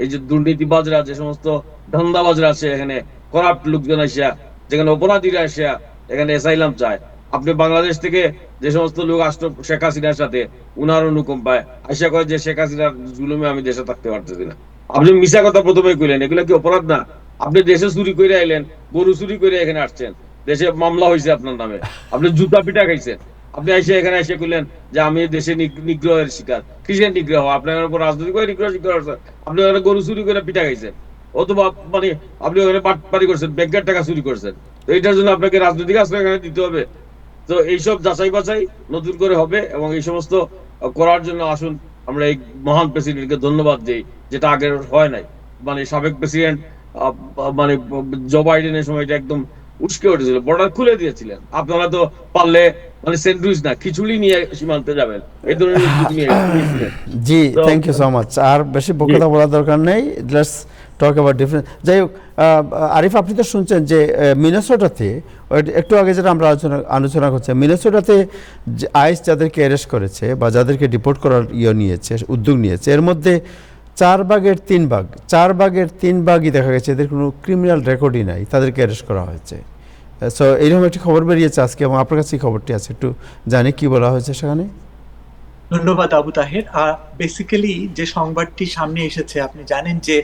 এই যে দুর্নীতিবাজরা, যে সমস্ত ধান্দাবাজরা আছে, এখানে করাপ্ট লোকজন আসিয়া, যেখানে অপরাধীরা আসিয়া এখানে অ্যাসাইলাম চায়, আপনি বাংলাদেশ থেকে যে সমস্ত লোক আসতো শেখ হাসিনার সাথে, উনার অনুকম্পায় আশা করে যে শেখ হাসিনার জুলুমে আমি দেশে থাকতে পারতেছি না। আপনি মিশা কথা প্রথমে কইলেন, এগুলো কি অপরাধ না? আপনি দেশে চুরি করে আইলেন, গরু চুরি করে এখানে আসছেন, দেশে মামলা হয়েছে আপনার নামে, আপনি জুতা পিটা খাইছেন, আপনি এখানে এসে করলেন যে আমি দেশে নিগ্রহের শিকার। কিসের নিগ্রহ? আপনার উপর রাজনৈতিক নিগ্রহ শিকার হচ্ছেন। আপনি ওখানে গরু চুরি করে পিঠা খাইছেন, অথবা মানে আপনি ওখানে বাটপারি করছেন, ব্যাংকের টাকা চুরি করছেন। তো এটার জন্য আপনাকে রাজনৈতিক আশ্রয় এখানে দিতে হবে? তো এইসব যাচাই বাছাই নতুন করে হবে, এবং এই সমস্ত করার জন্য আসুন আমরা এই মহান প্রেসিডেন্টকে ধন্যবাদ দিই, যেটা আগের হয় নাই। মানে সাবেক প্রেসিডেন্ট মানে জো বাইডেনের সময় এটা একদম উস্কে উঠেছিল, বর্ডার খুলে দিয়েছিলেন। আপনারা তো পারলে মানে স্যান্ডউইচ না, খিচুড়ি নিয়ে সীমান্তে যাবেন, এই ধরনের উদ্যোগ নিয়েছিলেন। জি, তো থ্যাংক ইউ সো মাচ। আর বেশি জি কথা বলার দরকার নেই, লেটস টক অ্যাবাউট ডিফারেন্ট। যাই হোক, আরিফ, আপনি তো শুনছেন যে মিনেসোটাতে, একটু আগে যেটা আমরা আলোচনা করছি, মিনেসোটাতে আইস যাদেরকে অ্যারেস্ট করেছে বা যাদেরকে ডিপোর্ট করার নিয়েছে, উদ্যোগ নিয়েছে, এর মধ্যে 4/3 ভাগই দেখা গেছে এদের কোনো ক্রিমিনাল রেকর্ডই নাই, তাদেরকে অ্যারেস্ট করা হয়েছে। সো এইরকম একটি খবর বেরিয়েছে আজকে, এবং আপনার কাছে এই খবরটি আছে, একটু জানি কি বলা হয়েছে সেখানে। ধন্যবাদ আবু তাহের। আর বেসিক্যালি যে সংবাদটি সামনে এসেছে, আপনি জানেন যে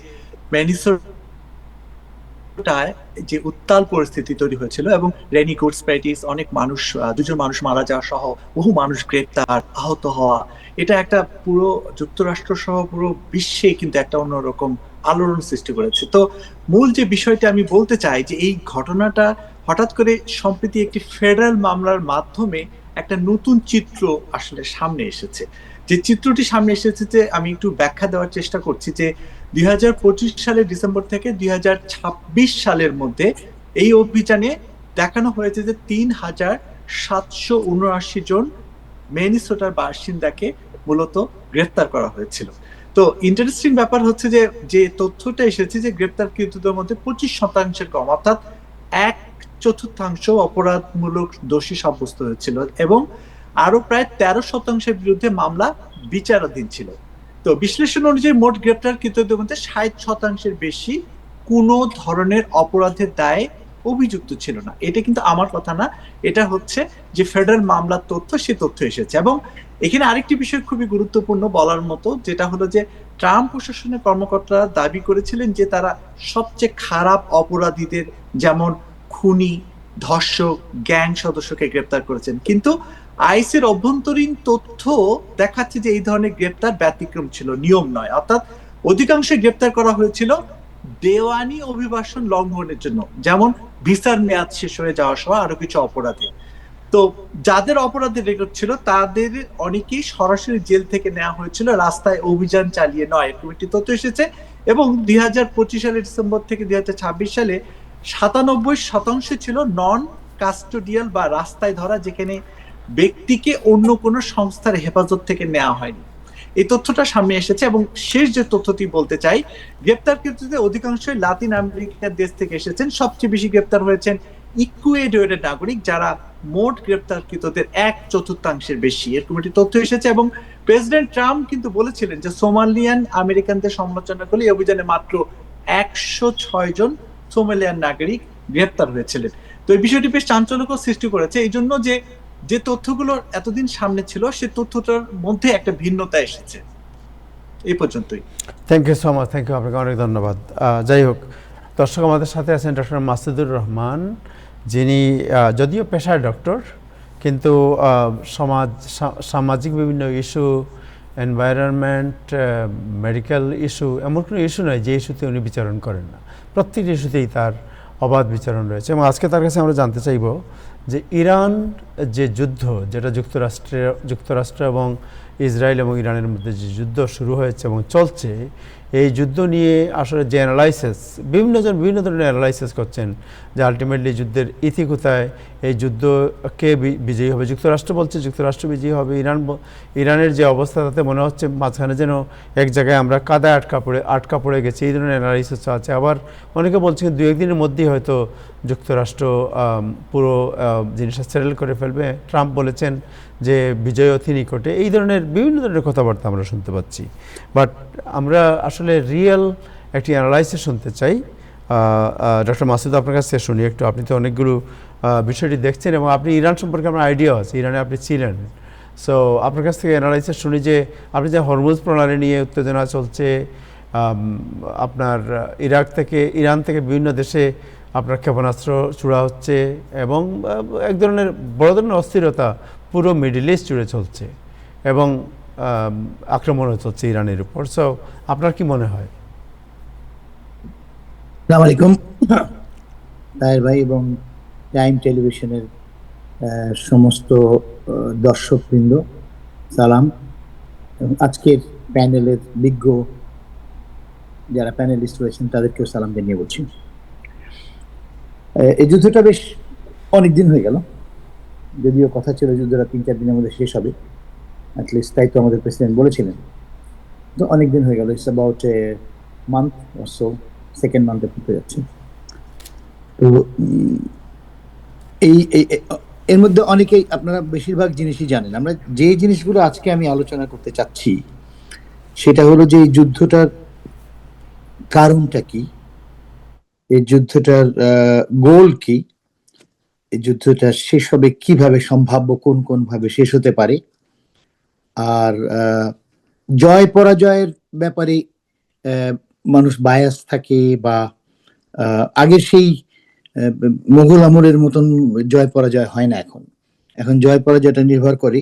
মিনেসোটায় যে উত্তাল পরিস্থিতি তৈরি হয়েছিল এবং রেনি গুডস প্যাটিস, অনেক মানুষ, 2জন মানুষ মারা যাওয়া সহ বহু মানুষ গ্রেপ্তার, আহত হওয়া, এটা একটা পুরো যুক্তরাষ্ট্র সহ পুরো বিশ্বে কিন্তু একটা অন্যরকম আলোড়ন সৃষ্টি করেছে। তো মূল যে বিষয়টা আমি বলতে চাই যে এই ঘটনাটা হঠাৎ করে সম্প্রতি একটি ফেডারেল মামলার মাধ্যমে একটা নতুন চিত্র আসলে সামনে এসেছে। যে চিত্রটি সামনে এসেছে, যে আমি একটু ব্যাখ্যা দেওয়ার চেষ্টা করছি, যে 2025 সালের ডিসেম্বর থেকে 2026 সালের মধ্যে এই অভিযানে দেখানো হয়েছে যে 3779 জন মিনেসোটার বাসিন্দাকে মূলত গ্রেফতার করা হয়েছিল। তো ইন্টারেস্টিং ব্যাপার হচ্ছে যে যে তথ্যটা এসেছে যে গ্রেপ্তারকৃতদের মধ্যে 25% কম, অর্থাৎ 1/4 অপরাধমূলক দোষী সাব্যস্ত হয়েছিল, এবং আরো প্রায় 13% বিরুদ্ধে মামলা বিচারাধীন ছিল। তো বিশ্লেষণ অনুযায়ী মোট গ্রেপ্তারকৃতদের মধ্যে 60% বেশি কোনো ধরনের অপরাধের দায়ে অভিযুক্ত ছিল না। এটা কিন্তু আমার কথা না, এটা হচ্ছে যে ফেডারেল মামলার তথ্য, সে তথ্য এসেছে। এবং এখানে আরেকটি বিষয় খুবই গুরুত্বপূর্ণ বলার মতো, যেটা হলো যে ট্রাম্প প্রশাসনের কর্মকর্তারা দাবি করেছিলেন যে তারা সবচেয়ে খারাপ অপরাধীদের, যেমন খুনি, ধর্ষক, গ্যাং সদস্যকে গ্রেপ্তার করেছেন, কিন্তু আইসের অভ্যন্তরীণ তথ্য দেখাচ্ছে যে এই ধরনের গ্রেপ্তার ব্যতিক্রম ছিল, নিয়ম নয়। অর্থাৎ অধিকাংশ গ্রেপ্তার করা হয়েছিল দেওয়ানি অভিবাসন লঙ্ঘনের জন্য, যেমন ভিসার মেয়াদ শেষ হয়ে যাওয়া সহ আরো কিছু অপরাধে। তো যাদের অপরাধের রেকর্ড ছিল তাদের অনেকেই সরাসরি জেল থেকে নেওয়া হয়েছিল, রাস্তায় অভিযান চালিয়ে নয়, এরকম একটি তথ্য এসেছে। এবং 2025 সালের ডিসেম্বর থেকে 2026 সালে 97% ছিল নন কাস্টোডিয়াল বা রাস্তায় ধরা, যেখানে ব্যক্তিকে অন্য কোনো সংস্থার হেফাজত থেকে নেওয়া হয়নি। এই তথ্যটা সামনে এসেছে। এবং শেষ যে তথ্যটি বলতে চাই, গ্রেপ্তারকৃতদের অধিকাংশই লাতিন আমেরিকার দেশ থেকে এসেছেন। সবচেয়ে বেশি গ্রেপ্তার হয়েছেন ইকুয়েডরের নাগরিক, যারা মোট গ্রেপ্তারকৃতদের 1/4 বেশি, এরকম একটি তথ্য এসেছে। এবং প্রেসিডেন্ট ট্রাম্প কিন্তু বলেছিলেন যে সোমালিয়ান আমেরিকানদের সমালোচনা করলে এই অভিযানে মাত্র 106 জন সোমালিয়ান নাগরিক গ্রেপ্তার হয়েছিলেন। তো এই বিষয়টি বেশ চাঞ্চল্যকর সৃষ্টি করেছে, এই জন্য যে যে তথ্যগুলো এতদিন সামনে ছিল সে তথ্যটার মধ্যে একটা ভিন্নতা এসেছে। এই পর্যন্তই। Thank you so much, thank you, আপনাকে অনেক ধন্যবাদ। যাই হোক, দর্শক, আমাদের সাথে আছেন ডক্টর মাসুদুর রহমান, যিনি যদিও পেশায় ডক্টর, কিন্তু সামাজিক বিভিন্ন ইস্যু, এনভায়রনমেন্ট, মেডিকেল ইস্যু, এমন কোনো ইস্যু নয় যে ইস্যুতে উনি বিচারণ করেন না। প্রত্যেকটি ইস্যুতেই তার অবাধ বিচারণ রয়েছে। এবং আজকে তার কাছে আমরা জানতে চাইব যে ইরান যে যুদ্ধ, যেটা যুক্তরাষ্ট্র এবং ইসরায়েল এবং ইরানের মধ্যে যে যুদ্ধ শুরু হয়েছে এবং চলছে, এই যুদ্ধ নিয়ে আসলে যে অ্যানালাইসিস, বিভিন্নজন বিভিন্ন ধরনের অ্যানালাইসিস করছেন যে আলটিমেটলি যুদ্ধের ইতি কোথায়, এই যুদ্ধ কে বিজয়ী হবে। যুক্তরাষ্ট্র বলছে যুক্তরাষ্ট্র বিজয়ী হবে, ইরানের যে অবস্থা তাতে মনে হচ্ছে মাঝখানে যেন এক জায়গায় আমরা কাদায় আটকা পড়ে গেছি, এই ধরনের অ্যানালাইসিস আছে। আবার অনেকে বলছেন 2-1 দিনের মধ্যেই হয়তো যুক্তরাষ্ট্র পুরো জিনিসটা সেটেল করে ফেলবে। ট্রাম্প বলেছেন যে বিজয় অতি নিকটে, এই ধরনের বিভিন্ন ধরনের কথাবার্তা আমরা শুনতে পাচ্ছি। বাট আমরা আসলে রিয়েল একটি অ্যানালাইসিস শুনতে চাই। ডক্টর মাসুদ, আপনার কাছ থেকে শুনি একটু। আপনি তো অনেকগুলো বিষয়টি দেখছেন এবং আপনি ইরান সম্পর্কে আমার আইডিয়া আছে, ইরানে আপনি ছিলেন। সো আপনার কাছ থেকে অ্যানালাইসিস শুনি যে আপনি যে হরমুজ প্রণালী নিয়ে উত্তেজনা চলছে, আপনার ইরান থেকে বিভিন্ন দেশে আপনার ক্ষেপণাস্ত্র ছোড়া হচ্ছে এবং এক ধরনের বড় ধরনের অস্থিরতা পুরো মিডল ইস্ট জুড়ে চলছে এবং আক্রমণও চলছে ইরানের উপর। সো আপনার কি মনে হয়? আসসালামু আলাইকুম তাহের ভাই এবং টাইম টেলিভিশনের সমস্ত দর্শকবৃন্দ, সালাম। এবং আজকের প্যানেলের বিজ্ঞ যারা প্যানেলিস্ট রয়েছেন তাদেরকেও সালাম জানিয়ে বলছি। এই যুদ্ধটা বেশ অনেকদিন হয়ে গেল, যদিও কথা ছিল যুদ্ধটা 3-4 দিনের মধ্যে শেষ হবে, অ্যাটলিস্ট তাই তো আমাদের প্রেসিডেন্ট বলেছিলেন। তো অনেকদিন হয়ে গেল, it's about a month or so, second মান্থে পড়তে যাচ্ছে। তো এর মধ্যে অনেকেই, আপনারা বেশিরভাগ জিনিসই জানেন। আমরা যে জিনিসগুলো আজকে আমি আলোচনা করতে চাচ্ছি সেটা হলো যে এই যুদ্ধটার কারণটা কি, এই যুদ্ধটার গোল কি, এই যুদ্ধটা শেষ হবে কিভাবে, সম্ভাব্য কোন কোন ভাবে শেষ হতে পারে, আর জয় পরাজয়ের ব্যাপারে মানুষ বায়াস থাকে বা আগের সেই মোগল আমলের মতন জয় পরাজয় হয় না। এখন জয় পরাজয়টা নির্ভর করে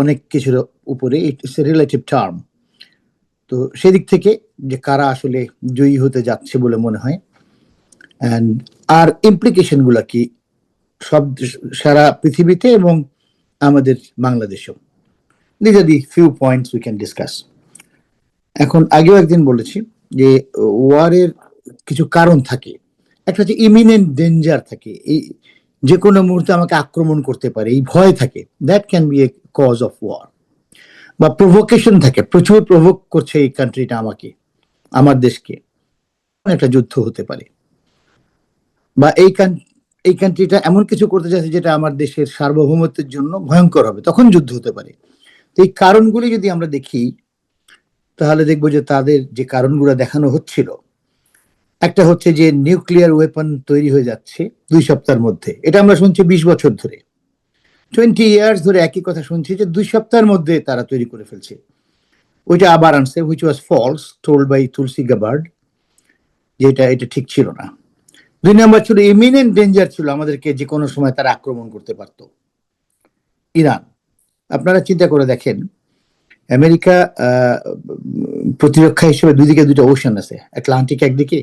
অনেক কিছুর উপরে, ইটস এ রিলেটিভ টার্ম। তো সেদিক থেকে যে কারা আসলে জয়ী হতে যাচ্ছে বলে মনে হয়, আর ইমপ্লিকেশন গুলা কি সব সারা পৃথিবীতে এবং আমাদের বাংলাদেশেও। This are the few points we can discuss. এখন আগেও একদিন বলেছি যে ওয়ারের কিছু কারণ থাকে। একটা হচ্ছে ইমিনেন্ট ডেঞ্জার থাকে, এই যে কোনো মুহূর্তে আমাকে আক্রমণ করতে পারে, এই ভয় থাকে, that can be a cause of war. বা প্রভোকেশন থাকে, প্রচুর প্রভোক করছে এই কান্ট্রিটা আমাকে, আমার দেশকে, একটা যুদ্ধ হতে পারে। বা এই কান্ট্রিটা এমন কিছু করতে যাচ্ছে যেটা আমার দেশের সার্বভৌমত্বের জন্য ভয়ঙ্কর হবে, তখন যুদ্ধ হতে পারে। তো এই কারণগুলি যদি আমরা দেখি তাহলে দেখবো যে তাদের যে কারণগুলো দেখানো হচ্ছিল, একটা হচ্ছে যে নিউক্লিয়ার ওয়েপন তৈরি হয়ে যাচ্ছে 2 সপ্তাহের মধ্যে। এটা আমরা শুনছি 20 বছর ধরে, 20 ইয়ার্স ধরে একই কথা শুনছি যে 2 সপ্তাহের মধ্যে তারা তৈরি করে ফেলছে। ওইটা আবার আনছে, which was false, told by Tulsi Gabbard, যেটা এটা ঠিক ছিল না। 2 নম্বর ছিল ইমিনেন্ট ডেঞ্জার, ছিল আমাদেরকে যে কোনো সময় তারা আক্রমণ করতে পারত। ইরান, আপনারা চিন্তা করে দেখেন, আমেরিকা প্রতিরক্ষা হিসেবে দুদিকে 2টা ওশান আছে, আটলান্টিক একদিকে,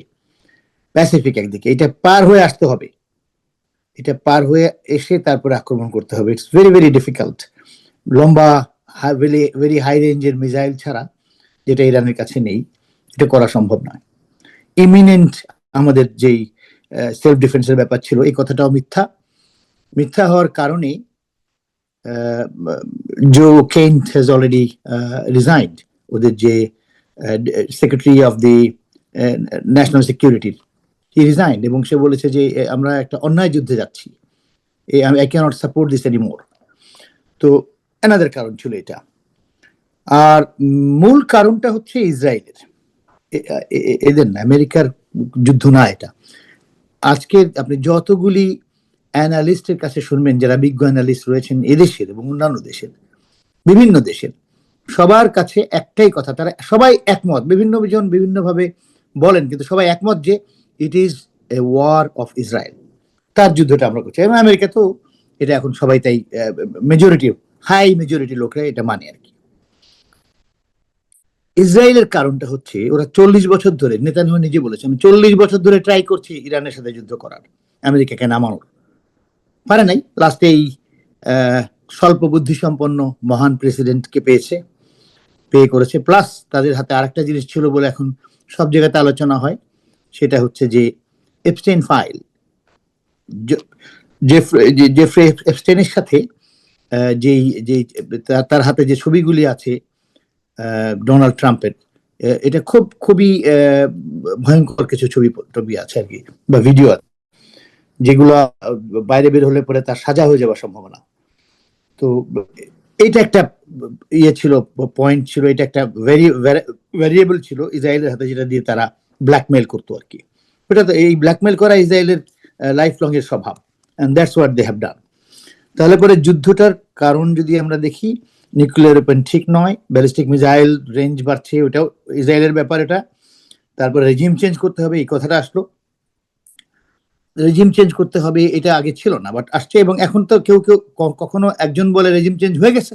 প্যাসিফিক একদিকে। এটা পার হয়ে আসতে হবে, এটা পার হয়ে এসে তারপরে আক্রমণ করতে হবে। It's very very difficult. লম্বা ভেরি হাই রেঞ্জের মিসাইল ছাড়া, যেটা ইরানের কাছে নেই, এটা করা সম্ভব নয়। ইমিনেন্ট আমাদের যেই সেলফ ডিফেন্সের ব্যাপার ছিল, এই কথাটাও মিথ্যা হওয়ার কারণে Joe Kent has already resigned, ওদের যে secretary of the national security, he resigned, এবং সে বলেছে যে আমরা একটা অন্যায় যুদ্ধে যাচ্ছি, I can't support this anymore. তো অ্যানাদার কারণ ছিল এটা। আর মূল কারণটা হচ্ছে ইসরায়েলের, এদের না, আমেরিকার যুদ্ধ না এটা। আজকে আপনি যতগুলি অ্যানালিস্টের কাছে শুনবেন, যারা বিজ্ঞ অ্যানালিস্ট রয়েছেন এদেশের এবং অন্যান্য দেশের, বিভিন্ন দেশের, সবার কাছে একটাই কথা, তারা সবাই একমত, বিভিন্ন জন বিভিন্নভাবে বলেন, কিন্তু সবাই একমত যে it is a war of Israel, তার যুদ্ধটা আমরা করছি। এবং আমেরিকা তো এটা এখন সবাই, তাই মেজরিটি, হাই মেজরিটি লোকরা এটা মানে আর কি। ইসরায়েলের কারণটা হচ্ছে ওরা 40 বছর ধরে, নেতানিয়াহু নিজে বলেছে, আমি 40 বছর ধরে ট্রাই করছি ইরানের সাথে যুদ্ধ করার, আমেরিকাকে নামানোর, পারে নাই। লাস্টে এই স্বল্প বুদ্ধি সম্পন্ন মহান প্রেসিডেন্টকে পেয়ে করেছে। প্লাস তাদের হাতে আরেকটা জিনিস ছিল বলে এখন সব জায়গাতে আলোচনা হয়, সেটা হচ্ছে যে এপস্টেইন ফাইল। জেফ্রে এপস্টেইনের সাথে যেই তার হাতে যে ছবিগুলি আছে ডোনাল্ড ট্রাম্পের, এটা খুবই ভয়ঙ্কর কিছু ছবি আছে আর কি, বা ভিডিও আছে, যেগুলো বাইরে বের হলে পরে তার সাজা হয়ে যাওয়ার সম্ভাবনা। তো এইটা একটা ছিল, পয়েন্ট ছিল, এটা একটা ভ্যারিয়েবল ছিল ইসরায়েলের হাতে, যেটা দিয়ে তারা ব্ল্যাকমেল করতো আর কি। ওটা তো, এই ব্ল্যাকমেল করা ইসরায়েলের লাইফ লং এর স্বভাব, and that's what they have done. তাহলে পরে যুদ্ধটার কারণ যদি আমরা দেখি, নিউক্লিয়ার ওয়েপন ঠিক নয়, ব্যালিস্টিক মিসাইল রেঞ্জ বাড়ছে, ওটাও ইসরায়েলের ব্যাপার এটা। তারপরে রেজিম চেঞ্জ করতে হবে, এই কথাটা আসলো। রেজিম চেঞ্জ করতে হবে এটা আগে ছিল না, বাট আসছে। এবং এখন তো কেউ কেউ কখনো একজন বলে রেজিম চেঞ্জ হয়ে গেছে,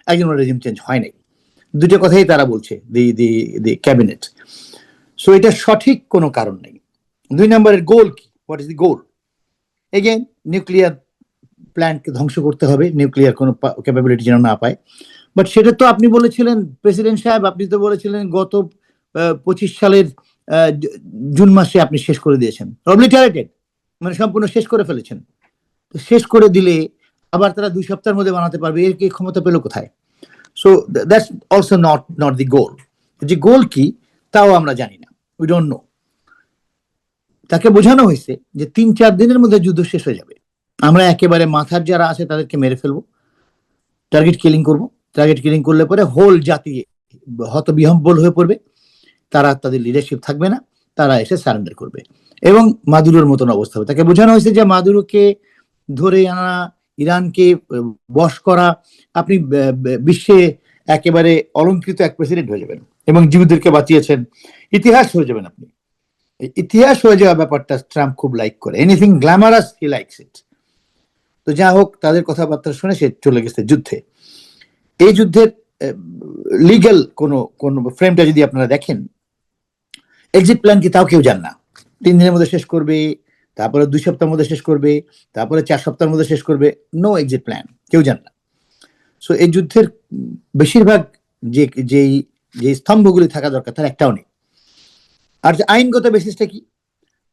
একজন বলে রেজিম চেঞ্জ হয় নাই। দুটো কথাই তারা বলছে, দি ক্যাবিনেট। সো এটা সঠিক কোনো কারণ নেই। 2 নম্বরের গোল কি? What is the goal? Again nuclear প্ল্যান্টকে ধ্বংস করতে হবে, নিউক্লিয়ার কোনো ক্যাপাবিলিটি যেন না পায়। বাট সেটা তো আপনি বলেছিলেন প্রেসিডেন্ট সাহেব, আপনি তো বলেছিলেন গত 25 সালের জুন মাসে আপনি শেষ করে দিয়েছেন, অবলিটারেটেড, মানে সম্পূর্ণ শেষ করে ফেলেছেন। তো শেষ করে দিলে আবার তারা 2 সপ্তাহের মধ্যে বানাতে পারবে, এর কি ক্ষমতা পেল কোথায়? So that's also not the goal. যে গোল কি তাও আমরা জানি না, উই ডোন্ট নো। তাকে বোঝানো হয়েছে যে 3-4 দিনের মধ্যে যুদ্ধ শেষ হয়ে যাবে, আমরা একেবারে মাথার যারা আছে তাদেরকে মেরে ফেলবো, টার্গেট কিলিং করবো। টার্গেট কিলিং করলে পরে হোল জাতি হতবিহ্বল হয়ে পড়বে, তারা তাদের লিডারশিপ থাকবে না, তারা এসে সারেন্ডার করবে এবং মাদুরোর মতন অবস্থা হবে। তাকে বোঝানো হয়েছে যে মাদুরোকে ধরে আনা, ইরানকে বশ করা, আপনি বিশ্বে একেবারে অলঙ্কৃত এক প্রেসিডেন্ট হয়ে যাবেন এবং জীবিতদেরকে বাঁচিয়েছেন, ইতিহাস হয়ে যাবেন আপনি। ইতিহাস হয়ে যাওয়া ব্যাপারটা ট্রাম্প খুব লাইক করে, anything glamorous he likes it. তো যা হোক, তাদের কথাবার্তা শুনে সে চলে গেছে যুদ্ধে। এই যুদ্ধের লিগ্যাল কোন ফ্রেমটা যদি আপনারা দেখেন, এক্সিট প্ল্যান কি তাও কেউ জান না। 3 দিনের মধ্যে শেষ করবে, তারপরে 2 সপ্তাহের মধ্যে শেষ করবে, তারপরে 4 সপ্তাহের মধ্যে শেষ করবে, নো এক্সিট প্ল্যান, কেউ জান না। সো এই যুদ্ধের বেশিরভাগ যে স্তম্ভগুলি থাকা দরকার তার একটাও নেই। আর আইনগত বেসিসটা কি?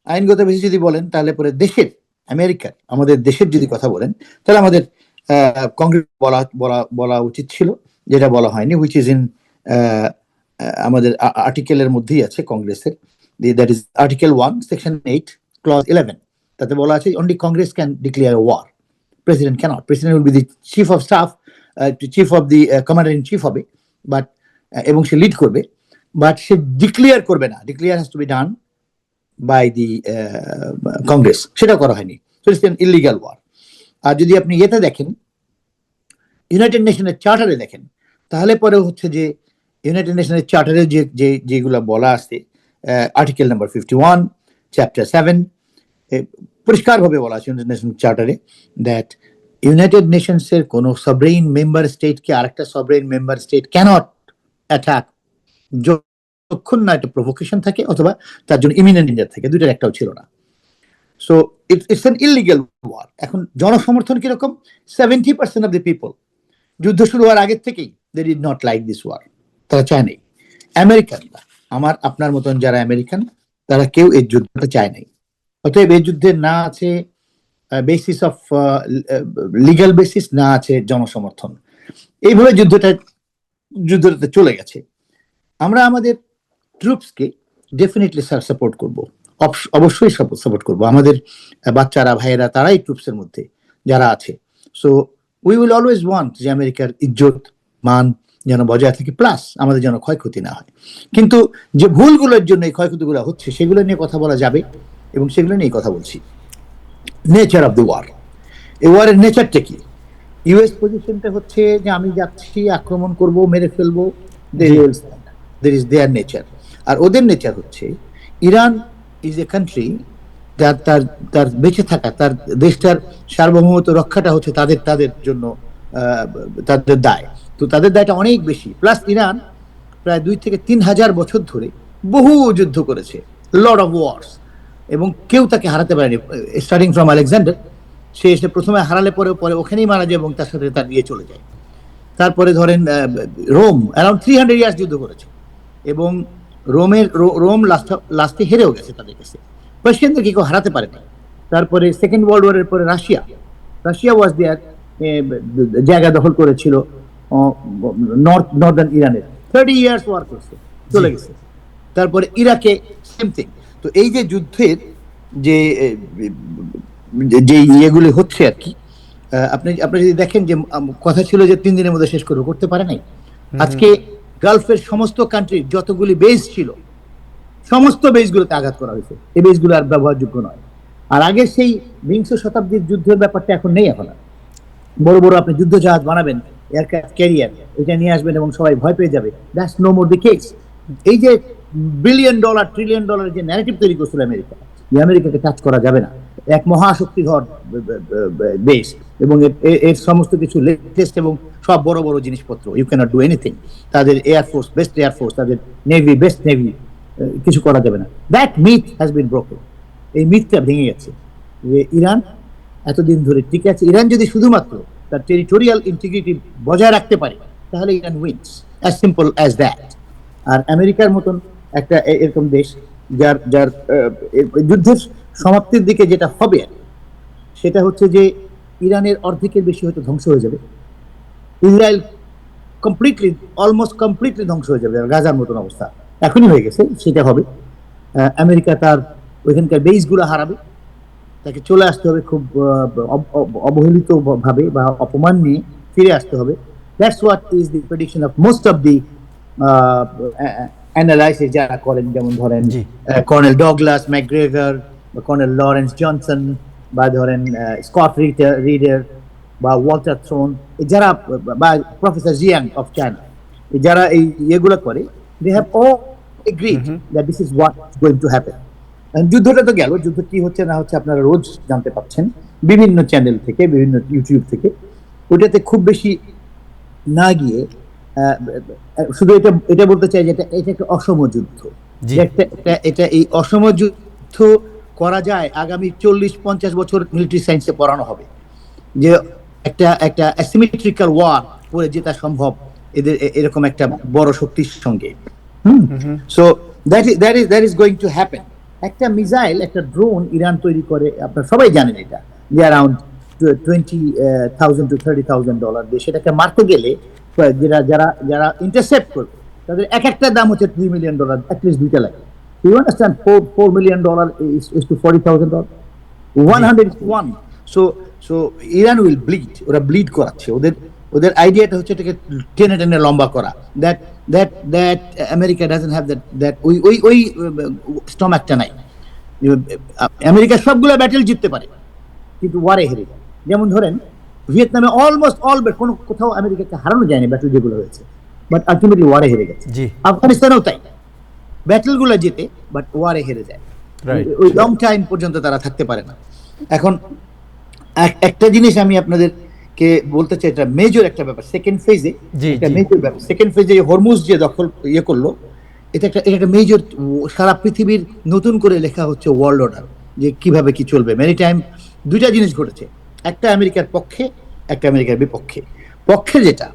আইনগত বেসিস যদি বলেন তাহলে পরে দেশের, আমেরিকার, আমাদের দেশের যদি কথা বলেন তাহলে আমাদের কংগ্রেস বলা উচিত ছিল, যেটা বলা হয়নি, হুইচ ইজ ইন আমাদের আর্টিকেলের মধ্যেই আছে কংগ্রেসের, that is article 1 section 8 clause 11। তাতে বলা আছে only Congress can declare war, president can't. President will be the chief of staff, chief of the commander in chief হবে, বাট এবং সে লিড করবে, বাট সে ডিক্লেয়ার করবে না। Declare has to be done by the Congress, সেটা করা হয়নি। So it's an illegal war. আর যদি আপনি ইয়েতে দেখেন, ইউনাইটেড নেশনের চার্টারে দেখেন, তাহলে পরে হচ্ছে যে ইউনাইটেড নেশনের চার্টারে যেগুলো বলা আছে, আর্টিকেল নাম্বার 51 চ্যাপ্টার 7, পরিষ্কারভাবে বলা আছে ইউনাইটেড নেশন চার্টারে দ্যাট ইউনাইটেড নেশনস এর কোন সভরেইন মেম্বার স্টেটকে আরেকটা sovereign member state can't attack যতক্ষণ না একটা প্রভোকেশন থাকে অথবা তার জন্য ইমিনেন্ট ডেঞ্জার থাকে, দুইটার একটাও ছিল না। So it's an illegal war. এখন জনসমর্থন কিরকম? 70% অফ দ্য পিপল যুদ্ধ শুরু হওয়ার আগের থেকেই they did not like this war, তারা চায় নাই। আমেরিকানরা, আমার আপনার মতন যারা আমেরিকান, তারা কেউ এই যুদ্ধটা চায় নাই। অতএব এই যুদ্ধে না আছে বেসিস অফ লিগ্যাল বেসিস, না আছে জনসমর্থন। এইভাবে যুদ্ধটাতে চলে গেছে। আমরা আমাদের ট্রুপসকে ডেফিনেটলি সাপোর্ট করব, অবশ্যই সাপোর্ট করব। আমাদের বাচ্চারা, ভাইয়েরা, তারাই ট্রুপসের মধ্যে যারা আছে। So we will always want যে আমেরিকার ইজ্জত মান যেন বজায় থাকে, প্লাস আমাদের যেন ক্ষয়ক্ষতি না হয়। কিন্তু যে ভুলগুলোর জন্য এই ক্ষয়ক্ষতিগুলো হচ্ছে সেগুলো নিয়ে কথা বলা যাবে এবং সেগুলো নিয়ে কথা বলছি। নেচার অফ দ্য ওয়ার, এই ওয়ারের নেচারটা কি? ইউএস পজিশনটা হচ্ছে যে আমি যাচ্ছি, আক্রমণ করব, মেরে ফেলবো, there is their nature। আর ওদের নেচার হচ্ছে ইরান ইজ এ কান্ট্রি, তার বেঁচে থাকা, তার দেশটার সার্বভৌমত্ব রক্ষাটা হচ্ছে তাদের জন্য তাদের দায়। তো তাদের দায়টা অনেক বেশি। প্লাস ইরান প্রায় 2 থেকে 3 হাজার বছর ধরে বহু যুদ্ধ করেছে, লর্ড অফ ওয়ার্স, এবং কেউ তাকে হারাতে পারেনি। স্টার্টিং ফ্রম আলেকজান্ডার, সে এসে প্রথমে হারালে পরে ওখানেই মারা যায় এবং তার সাথে তার বিয়ে চলে যায়। তারপরে ধরেন রোম অ্যারাউন্ড 300 ইয়ার্স যুদ্ধ করেছে এবং রোম লাস্টে হেরেও গেছে তাদের কাছে। পার্সিয়ানদেরকে কেউ হারাতে পারে না। তারপরে সেকেন্ড ওয়ার্ল্ড ওয়ারের পরে রাশিয়া ওয়াজ দেয়ার, জায়গা দখল করেছিল নর্দার্ন ইরানের, 30 ইয়ার্স ওয়ার করছে, চলে গেছে। তারপরে ইরাকে সেম থিং। তো এই যে যুদ্ধের যে ইয়েগুলি হচ্ছে আর কি, আপনি যদি দেখেন যে কথা ছিল যে 3 দিনের মধ্যে শেষ করতে পারে নাই। আজকে গালফের সমস্ত কান্ট্রির যতগুলি বেস ছিল, সমস্ত বেসগুলোতে আঘাত করা হয়েছে। এই বেসগুলো আর ব্যবহারযোগ্য নয়। আর আগে সেই 20 শতাব্দীর যুদ্ধের ব্যাপারটা এখন নেই। এখন আর বড় বড় আপনি যুদ্ধ জাহাজ বানাবেন, এয়ারক্রাফট ক্যারিয়ার, এটা নিয়ে আসবেন এবং সবাই ভয় পেয়ে যাবে, that's no more the case. এই যে $1 বিলিয়ন $1 ট্রিলিয়ন যে ন্যারেটিভ তৈরি করছিল আমেরিকা, যে আমেরিকাকে টাচ করা যাবে না, এক মহাশক্তিধর দেশ, এবং এর সমস্ত কিছু লেটেস্ট এবং সব বড় বড় জিনিসপত্র, ইউ ক্যানট ডু এনিথিং, তাদের এয়ারফোর্স বেস্ট এয়ারফোর্স, তাদের নেভি বেস্ট নেভি, কিছু করা যাবে না। That myth has been broken. এই মিথটা ভেঙে গেছে যে ইরান এতদিন ধরে টিকে আছে। ইরান যদি শুধুমাত্র তার টেরিটোরিয়াল ইন্টিগ্রিটি বজায় রাখতে পারে তাহলে Iran wins, as simple as that. আর আমেরিকার মতন একটা এরকম দেশ যার যার যুদ্ধের সমাপ্তির দিকে যেটা হবে সেটা হচ্ছে যে ইরানের অর্ধেকের বেশি হয়তো ধ্বংস হয়ে যাবে, ইসরায়েল কমপ্লিটলি অলমোস্ট কমপ্লিটলি ধ্বংস হয়ে যাবে, গাজার মতন অবস্থা এখনই হয়ে গেছে, সেটা হবে। আমেরিকা তার ওইখানকার বেসগুলো হারাবে, তাকে চলে আসতে হবে খুব অবহেলিত ভাবে বা অপমান নিয়ে ফিরে আসতে হবে। That's what is the prediction of most of the analysis যারা করেন, যেমন ধরেন কর্নেল ডগলাস ম্যাকগ্রেগর বা কর্নেল লরেন্স জনসন বা ধরেন স্কট রিডার বা ওয়াল্টার থ্রোন, যারা বা প্রফেসর জিয়াং অফ চায়না, যারা এই ইয়েগুলো করে, they have all agreed that this is what is going to happen. যুদ্ধটা তো গেল, যুদ্ধ কি হচ্ছে না হচ্ছে আপনারা রোজ জানতে পাচ্ছেন বিভিন্ন চ্যানেল থেকে, বিভিন্ন ইউটিউব থেকে। ওইটাতে খুব বেশি না গিয়ে শুধু এটা বলতে চাই যে এটা একটা অসম যুদ্ধ, এটা এই অসম যুদ্ধ করা যায় আগামী 40-50 বছর মিলিটারি সায়েন্সে পড়ানো হবে, যে একটা অ্যাসিমেট্রিক্যাল ওয়ার করে জেতা সম্ভব এদের এরকম একটা বড় শক্তির সঙ্গে। So that is going to happen. একটা মিসাইল, একটা ড্রোন ইরান তৈরি করে, আপনারা সবাই জানেন এটা, যে অ্যারাউন্ড $20,000 to $30,000 দিয়ে সেটাকে মারতে গেলে যারা ইন্টারসেপ্ট করবে তাদের একটা দাম হচ্ছে $3 million, অ্যাটলিস্ট দুইটা লাগে। You understand? $4 million is to $40,000. 100 is 1. So Iran will bleed. ওরা ব্লিড করাচ্ছে। ওদের আইডিয়াটা হচ্ছে এটাকে টেনে টেনে লম্বা করা। That America doesn't have that ওই স্টমাকটা নাই। আমেরিকা সবগুলো ব্যাটেল জিততে পারে কিন্তু ওয়ারে হেরে যায়। যেমন ধরেন ভিয়েতনামে অলমোস্ট অল কোথাও আমেরিকাকে হারানো যায়নি ব্যাটেল যেগুলো হয়েছে, বাট আলটিমেটলি ওয়ারে হেরে গেছে। আফগানিস্তানেও তাই, ব্যাটেল গুলো জিতে বাট ওয়ারে হেরে যায়, ওই লং টাইম পর্যন্ত তারা থাকতে পারে না। এখন একটা জিনিস আমি আপনাদেরকে বলতে চাই, এটা মেজর একটা ব্যাপার। সেকেন্ড ফেজে একটা মেজর ব্যাপার, সেকেন্ড ফেজে হরমুজ যে দখল করলো, এটা একটা মেজর, সারা পৃথিবীর নতুন করে লেখা হচ্ছে ওয়ার্ল্ড অর্ডার, যে কিভাবে কি চলবে। মেরিটাইম দুইটা জিনিস ঘটেছে, একটা আমেরিকার পক্ষে, একটা আমেরিকার বিপক্ষে। পক্ষে যেটা,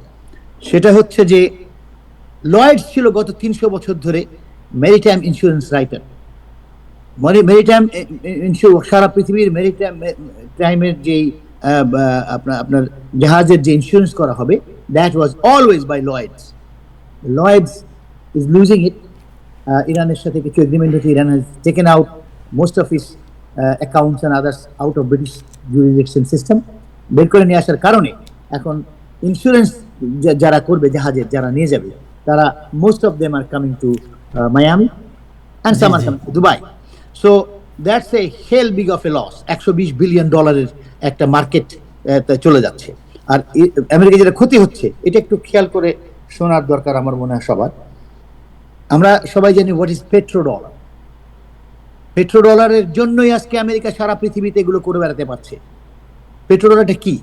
সেটা হচ্ছে যে লয়েডস ছিল গত 300 বছর ধরে মেরিটাইম ইন্স্যুরেন্স রাইটার। মেরিটাইম সারা পৃথিবীর মেরিটাইমের যে আপনার জাহাজের যে ইন্স্যুরেন্স করা হবে, that was always by Lloyd's. Lloyd's is losing it. ইরানের সাথে কিছু এগ্রিমেন্ট হচ্ছে, Iran has taken out most of its accounts and others out of British jurisdiction system. বের করে নিয়ে আসার কারণে এখন ইন্স্যুরেন্স যারা করবে, জাহাজের যারা নিয়ে যাবে, তারা most of them are coming to Miami and some are coming to Dubai. So that's a hell big of a loss. $120 billion একটা মার্কেট চলে যাচ্ছে। আর আমেরিকা যেটা ক্ষতি হচ্ছে, এটা একটু খেয়াল করে শোনার দরকার আমার মনে হয় সবার। আমরা সবাই জানি হোয়াট ইজ পেট্রোডলার। পেট্রোডলারের জন্যই আজকে আমেরিকা সারা পৃথিবীতে এগুলো করে বেড়াতে পারছে। পেট্রোডলারটা কি?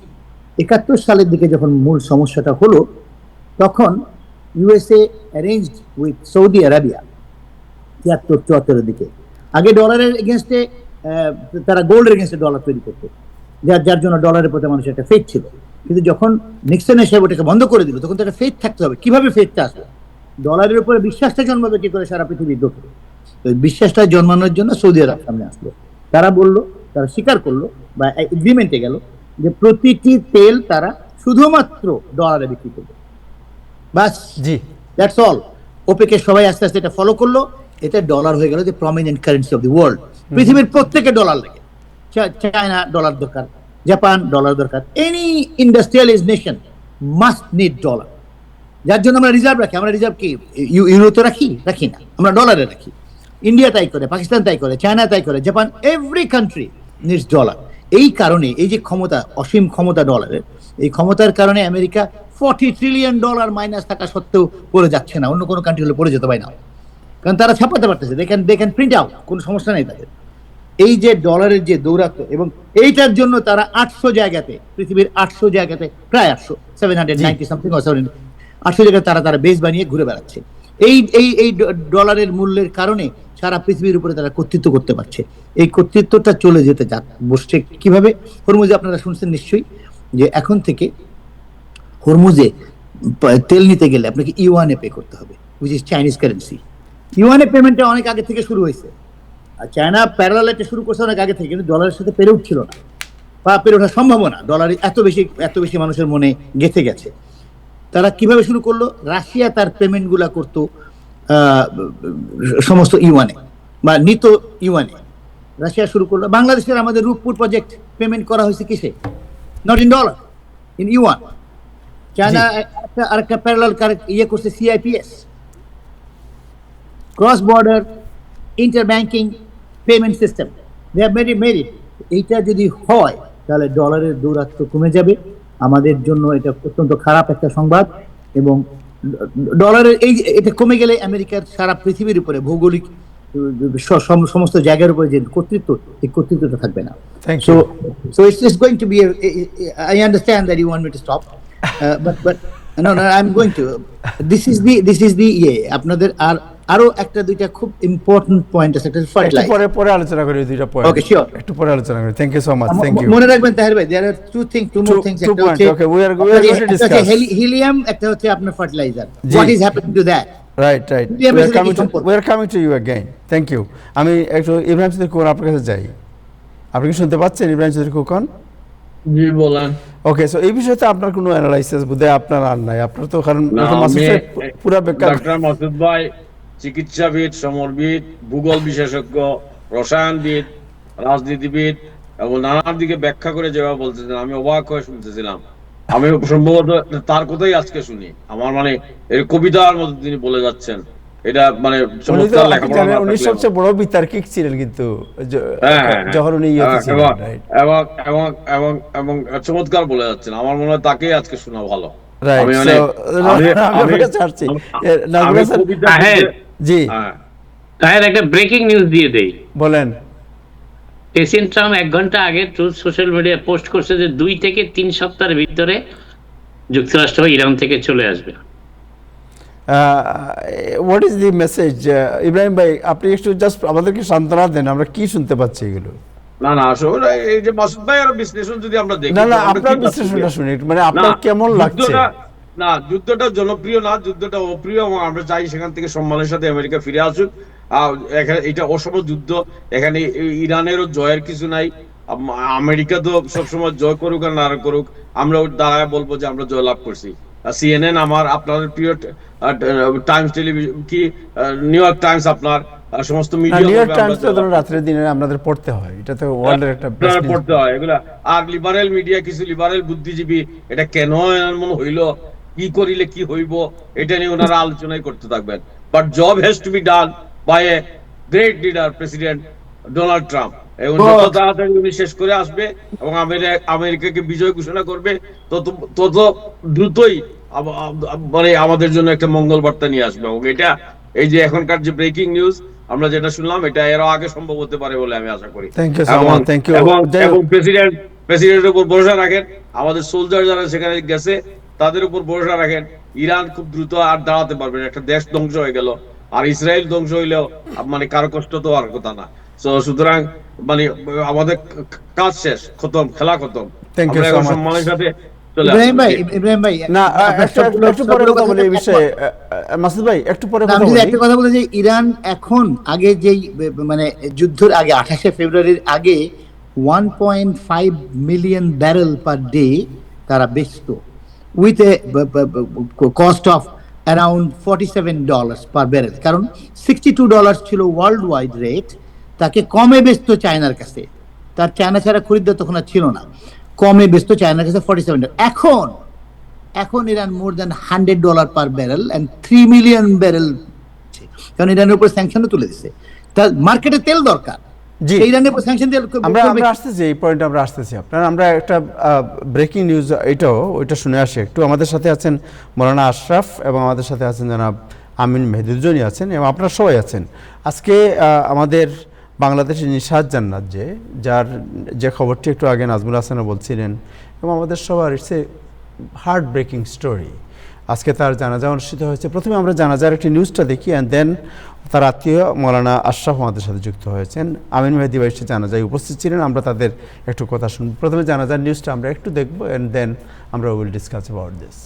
71 সালের দিকে যখন মূল সমস্যাটা হলো, তখন USA arranged with Saudi Arabia 73-74 দিকে। আগে ডলারের এগেনস্টে তারা গোল্ডের এগেনস্টে ডলার তৈরি করতো, যার জন্য ডলারের প্রতি মানুষের একটা ফেথ ছিল। কিন্তু যখন নিক্সন এসে ওটাকে বন্ধ করে দিল, তখন তো একটা ফেথ থাকতে হবে। কিভাবে ফেথটা আসবে? ডলারের উপরে বিশ্বাসটা জন্মাবে কি করে সারা পৃথিবীর দোষে? তো বিশ্বাসটা জন্মানোর জন্য সৌদি আরব সামনে আসলো। তারা বললো, তারা স্বীকার করলো বা এগ্রিমেন্টে গেল যে প্রতিটি তেল তারা শুধুমাত্র ডলারে বিক্রি করবে, বাস। That's all. ওপেকের সবাই আস্তে আস্তে এটা ফলো করলো। এটা ডলার হয়ে গেল যে prominent currency of the world. পৃথিবীর প্রত্যেকে ডলার লাগে। চায়না ডলার দরকার, জাপান ডলার দরকার, any industrialised nation must need dollar. যার জন্য আমরা রিজার্ভ রাখি। আমরা রিজার্ভ কি ইউরোতে রাখি না, আমরা ডলারে রাখি। ইন্ডিয়া তাই করে, পাকিস্তান তাই করে, চায়না তাই করে, Japan, every country needs dollar. এই কারণে এই যে ক্ষমতা, অসীম ক্ষমতা ডলারের, এই ক্ষমতার কারণে আমেরিকা $40 ট্রিলিয়ন মাইনাস থাকা সত্ত্বেও পড়ে যাচ্ছে না। অন্য কোনো কান্ট্রি হলে পড়ে যেতে পারে না, কারণ তারা ছাপাতে পারতেছে। দে ক্যান প্রিন্ট আউট, কোনো সমস্যা নেই তাদের। এই যে ডলারের যে দৌরাত্ম্য, এবং এইটার জন্য তারা 800 জায়গাতে, পৃথিবীর 800 জায়গাতে, প্রায় 800, 790 সামথিং, 800 জায়গায় তারা বেস বানিয়ে ঘুরে বেড়াচ্ছে। এই এই এই ডলারের মূল্যের কারণে সারা পৃথিবীর উপরে তারা কর্তৃত্ব করতে পারছে। এই কর্তৃত্বটা চলে যেতে বসছে কিভাবে? হরমুজে আপনারা শুনছেন নিশ্চয়ই যে এখন থেকে হরমুজে তেল নিতে গেলে আপনাকে ইউয়ানে পে করতে হবে, উইচ ইজ চাইনিজ কারেন্সি। ইউয়ানে পেমেন্টটা অনেক আগে থেকে শুরু হয়েছে, আর চায়না প্যারালাল এটা শুরু করছে অনেক আগে থেকে, কিন্তু ডলারের সাথে পেরে উঠছিল না, বা পেরে ওঠার সম্ভাবনা ডলার এত বেশি মানুষের মনে গেঁথে গেছে। তারা কিভাবে শুরু করলো? রাশিয়া তার পেমেন্ট গুলা করতো সমস্ত ইউয়ানে বা নিত ইউয়ানে, রাশিয়া শুরু করলো। বাংলাদেশের আমাদের রূপপুর প্রজেক্ট পেমেন্ট করা হয়েছে কিসে? Not in dollar, in yuan. China আরেকটা প্যারালাল ইয়ে করছে, CIPS, cross border interbanking payment system, they have made it. এইটা যদি হয় তাহলে ডলারের দৌরাত্ম্য কমে যাবে। আমাদের জন্য এটা অত্যন্ত খারাপ একটা সংবাদ, এবং ডলারের এটা কমে গেলে আমেরিকার সারা পৃথিবীর উপরে ভৌগোলিক সমস্ত জায়গার উপরে যে কর্তৃত্ব, এই কর্তৃত্বটা থাকবে না। Thank you. So it's going to be I understand that you want me to stop, but no, I'm going to. This is the আপনাদের আরো একটা দুইটা খুব ইম্পর্টেন্ট পয়েন্ট আছে, একটা একটু পরে আলোচনা করি দুইটা পয়েন্ট। Okay, sure. একটু পরে আলোচনা করি। Thank you so much, thank you. মনে রাখবেন তাহের ভাই, there are two more things. Two points. Okay, we are going to discuss. Helium, একটা হচ্ছে আপনার fertiliser. G. What is happening to that? Right Helium এর সাথে কি সম্পর্ক? we are coming to you again. Thank you. আমি একটু ইব্রাহিম সিদ্দিক খোকন আপনার কাছে যাই। আপনি কি শুনতে পাচ্ছেন ইব্রাহিম সিদ্দিক খোকন? জি বলেন। ওকে, সো এই বিষয়তে আপনার কোনো অ্যানালাইসিস বোধহয় আপনার আর নাই, আপনার তো কারণ না, মাসুদ আমি- সাহেব পুরো বেকার। ডক্টর মাসুদ ভাই চিকিৎসাবিদ, সমরবিদ, ভূগোল বিশেষজ্ঞ, রসায়নবিদ, রাজনীতিবিদ এবং নানান দিকে ব্যাখ্যা করে যেভাবে বলতেছেন, আমি অবাক হয়ে শুনতেছিলাম। আমি সম্ভবত তার কথাই আজকে শুনি। আমার মানে এর কবিতার মধ্যে তিনি বলে যাচ্ছেন, এটা মানে উনি তো চমৎকার আপনি লেখাপড়া জানেন, না উনি থাকলেও। সবচেয়ে বড় বিতার্কিক ছিলেন কিন্তু হ্যাঁ, যখন উনি ইয়েতে ছিলেন, এবং- রাইট এবং এবং এবং এবং চমৎকার বলে যাচ্ছেন। আমার মনে হয় তাকেই আজকে শোনা ভালো। রাইট। আমি মানে- সো আমি- আমি আপনাকে ছাড়ছি। নাজমুল আমি হাসান, কবিতা তাহের, জি হ্যাঁ, তাহের একটা ব্রেকিং নিউজ দিয়ে দেই। বলেন। প্রেসিডেন্ট ট্রাম্প 1 ঘন্টা আগে ট্রুথ সোশ্যাল মিডিয়ায় পোস্ট করছে যে 2 থেকে 3 সপ্তাহের ভিতরে যুক্তরাষ্ট্র ইরান থেকে চলে আসবে। What is the message? Ibrahim ভাই, আপনি একটু জাস্ট আমাদেরকে সান্ত্বনা দেন, আমরা কি শুনতে পাচ্ছি এগুলো? না না, আসলে এই যে মাসুদ ভাই আর বিশ্লেষণ যদি আমরা দেখি, না না, আমরা আপনার কি বিশ্লেষণটা পাচ্ছি? শুনি, মানে আপনার না, কেমন লাগছে? যুদ্ধটা জনপ্রিয় না, যুদ্ধটা অপ্রিয়, এবং আমরা চাই সেখান থেকে সম্মানের সাথে আমেরিকা ফিরে আসুক। এখানে এটা অসম যুদ্ধ, এখানে ইরানেরও জয়ের কিছু নাই। আমেরিকা তো সবসময় জয় করুক আর না করুক, আমরা ওর দ্বারায় বলবো যে আমরা জয় লাভ করছি। সিএনএন আমার, আপনাদের প্রিয় টাইমস টেলিভিশন কি, নিউ ইয়র্ক টাইমস, আপনার সমস্ত নিউ ইয়র্ক টাইমস তো মিডিয়া ধরুন রাত্রে দিনে আমাদের পড়তে হয়, এটা তো ওয়ার্ল্ডের একটা পড়তে হয় এগুলা। আর লিবারেল মিডিয়া, কিছু লিবারেল বুদ্ধিজীবী, এটা কেন এমন হইল, কি করিলে কি হইব, এটা নিয়ে ওনারা আলোচনাই করতে থাকবেন। But job has to be done by a great leader, president Donald Trump. এবং যত তাড়াতাড়ি উনি শেষ করে আসবে এবং আমেরিকাকে বিজয় ঘোষণা করবে, তত দ্রুতই মানে আমাদের জন্য একটা মঙ্গল বার্তা নিয়ে আসবে। এবং এটা, এই যে এখনকার যে ব্রেকিং নিউজ আমরা যেটা শুনলাম, এটা এরও আগে সম্ভব হতে পারে বলে আমি আশা করি। Thank you so much, thank you. এবং প্রেসিডেন্টের উপর ভরসা রাখেন, আমাদের সোলজার যারা সেখানে গেছে তাদের উপর ভরসা রাখেন। ইরান খুব দ্রুত আর দাঁড়াতে পারবে না, একটা দেশ ধ্বংস হয়ে গেল, আর ইসরায়েল ধ্বংস হইলেও মানে কারো কষ্ট তো আর কথা না। সুতরাং মানে আমাদের কাজ শেষ, খতম, খেলা খতম। Thank you আমরা so এখন much. সম্মানের সাথে চলে ইব্রাহিম ভাই, আসছি। ইব্রাহিম ভাই, না, আপনার একটু পরে কথা বলি এই বিষয়ে। মাসুদ ভাই, একটু পরে না, কথা আমি যদি বলি। একটা কথা বলি যে ইরান এখন আগে যেই মানে যুদ্ধের আগে 28শে ফেব্রুয়ারির আগে 1.5 মিলিয়ন ব্যারেল পার ডে তারা বেচত, with a cost of around $47 per barrel. কারণ $62 ছিল ওয়ার্ল্ড ওয়াইড রেট, তাকে কমে বেচতো চায়নার কাছে, তার চায়না ছাড়া খরিদ্দার তখন আর ছিল না, কমে বেচতো চায়নার কাছে $47। এখন Iran more than $100 per barrel and 3 million barrel, কারণ ইরানের উপর স্যাংশনও তুলে দিচ্ছে, তার মার্কেটে তেল দরকার। জি, ইরানের উপর স্যাংশন দিয়ে আমরা আসতেছি, এই পয়েন্টে আমরা আসতেছি আপনার। আমরা একটা ব্রেকিং নিউজ ওইটা শুনে আসি একটু। আমাদের সাথে আছেন মৌলানা আশরাফ এবং আমাদের সাথে আছেন জনাব আমিন মেহেদি, দুজনই আছেন এবং আপনারা সবাই আছেন। আজকে আমাদের বাংলাদেশের নিশাত জান্নাত যার যে খবরটি একটু আগে নাজমুল হাসানও বলছিলেন এবং আমাদের সবার it's a heart breaking story. আজকে তার জানাজা অনুষ্ঠিত হয়েছে। প্রথমে আমরা জানাজার একটি নিউজটা দেখি অ্যান্ড দেন তার আত্মীয় মৌলানা আশরাফ আমাদের সাথে যুক্ত হয়েছেন। আমিন মেহেদী ভাই সে জানাজায় উপস্থিত ছিলেন, আমরা তাদের একটু কথা শুনব। প্রথমে জানাজার নিউজটা আমরা একটু দেখব অ্যান্ড দেন আমরা will discuss about this.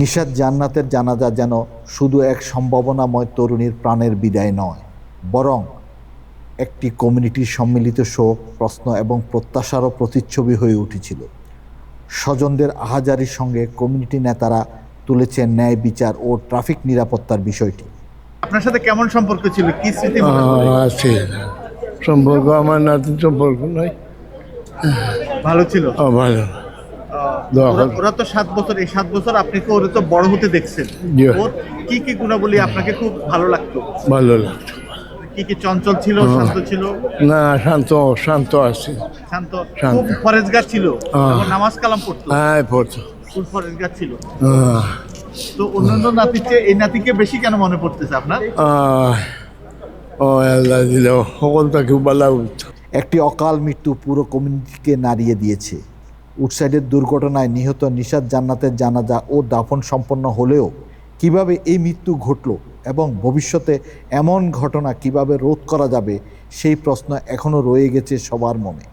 Nishat জান্নাতের জানাজা যেন শুধু এক সম্ভাবনাময় তরুণীর প্রাণের বিদায় নয়, বরং একটি কমিউনিটির সম্মিলিত শোক, প্রশ্ন এবং প্রত্যাশারও প্রতিচ্ছবি হয়ে উঠেছিল। স্বজনদের আহাজারির সঙ্গে কমিউনিটি নেতারা তুলেছেন ন্যায় বিচার ও ট্রাফিক নিরাপত্তার বিষয়টি। আপনার সাথে কেমন সম্পর্ক ছিল, কি স্মৃতি? আছে সম্পর্ক, আমার নাতির সম্পর্ক নয়। ভালো ছিল। ভালো। দোয়া করো। ওরা তো 7 বছর, এই 7 বছর আপনি তো ওরা তো বড় হতে দেখছেন। জি। ওর কি কি গুণাবলী আপনাকে খুব ভালো লাগতো? ভালো লাগতো। কি কি চঞ্চল ছিল, শান্ত ছিল? না, শান্ত শান্ত আছে। শান্ত, শান্ত। খুব পরেজগার ছিল, এবং নামাজ কালাম পড়তো, হ্যাঁ পড়তো। খুব পরেজগার ছিল। আহ, তো অন্যান্য নাতির চেয়ে এই নাতিকে বেশি কেন মনে পড়তেছে আপনার? ও আল্লাহ দিল সকলটাকে ভালো হতো। একটি অকাল মৃত্যু পুরো কমিউনিটিকে নাড়িয়ে দিয়েছে। উডসাইডের দুর্ঘটনায় নিহত নিশাত জান্নাতের জানাজা ও দাফন সম্পন্ন হলেও কিভাবে এই মৃত্যু ঘটল এবং ভবিষ্যতে এমন ঘটনা কিভাবে রোধ করা যাবে সেই প্রশ্ন এখনও রয়ে গেছে সবার মনে।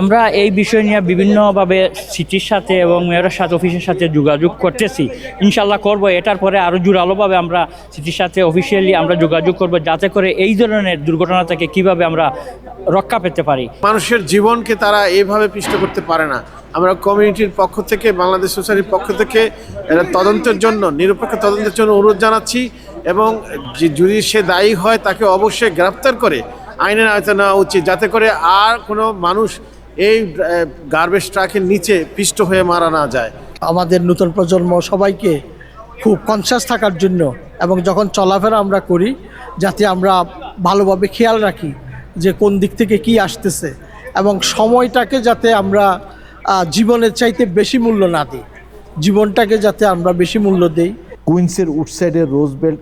আমরা এই বিষয় নিয়ে বিভিন্নভাবে সিটির সাথে এবং মেয়রের সাথে অফিসের সাথে যোগাযোগ করতেছি, ইনশাল্লাহ করব। এটার পরে আরও জোরালোভাবে আমরা সিটির সাথে অফিসিয়ালি আমরা যোগাযোগ করব, যাতে করে এই ধরনের দুর্ঘটনা থেকে কীভাবে আমরা রক্ষা পেতে পারি। মানুষের জীবনকে তারা এইভাবে পিষ্ট করতে পারে না। আমরা কমিউনিটির পক্ষ থেকে, বাংলাদেশ সোসাইটির পক্ষ থেকে এটা তদন্তের জন্য, নিরপেক্ষ তদন্তের জন্য অনুরোধ জানাচ্ছি এবং যদি সে দায়ী হয় তাকে অবশ্যই গ্রেফতার করে আইনের আওতায় নেওয়া উচিত, যাতে করে আর কোনো মানুষ এই গার্বেজ ট্রাকের নিচে পিষ্ট হয়ে মারা না যায়। আমাদের নতুন প্রজন্ম সবাইকে খুব কনসিয়াস থাকার জন্য এবং যখন চলাফেরা আমরা করি যাতে আমরা ভালোভাবে খেয়াল রাখি যে কোন দিক থেকে কি আসতেছে, এবং সময়টাকে যাতে আমরা জীবনের চাইতে বেশি মূল্য না দিই, জীবনটাকে যাতে আমরা বেশি মূল্য দিই। কুইন্সের উডসাইডের রোজবেল্ট।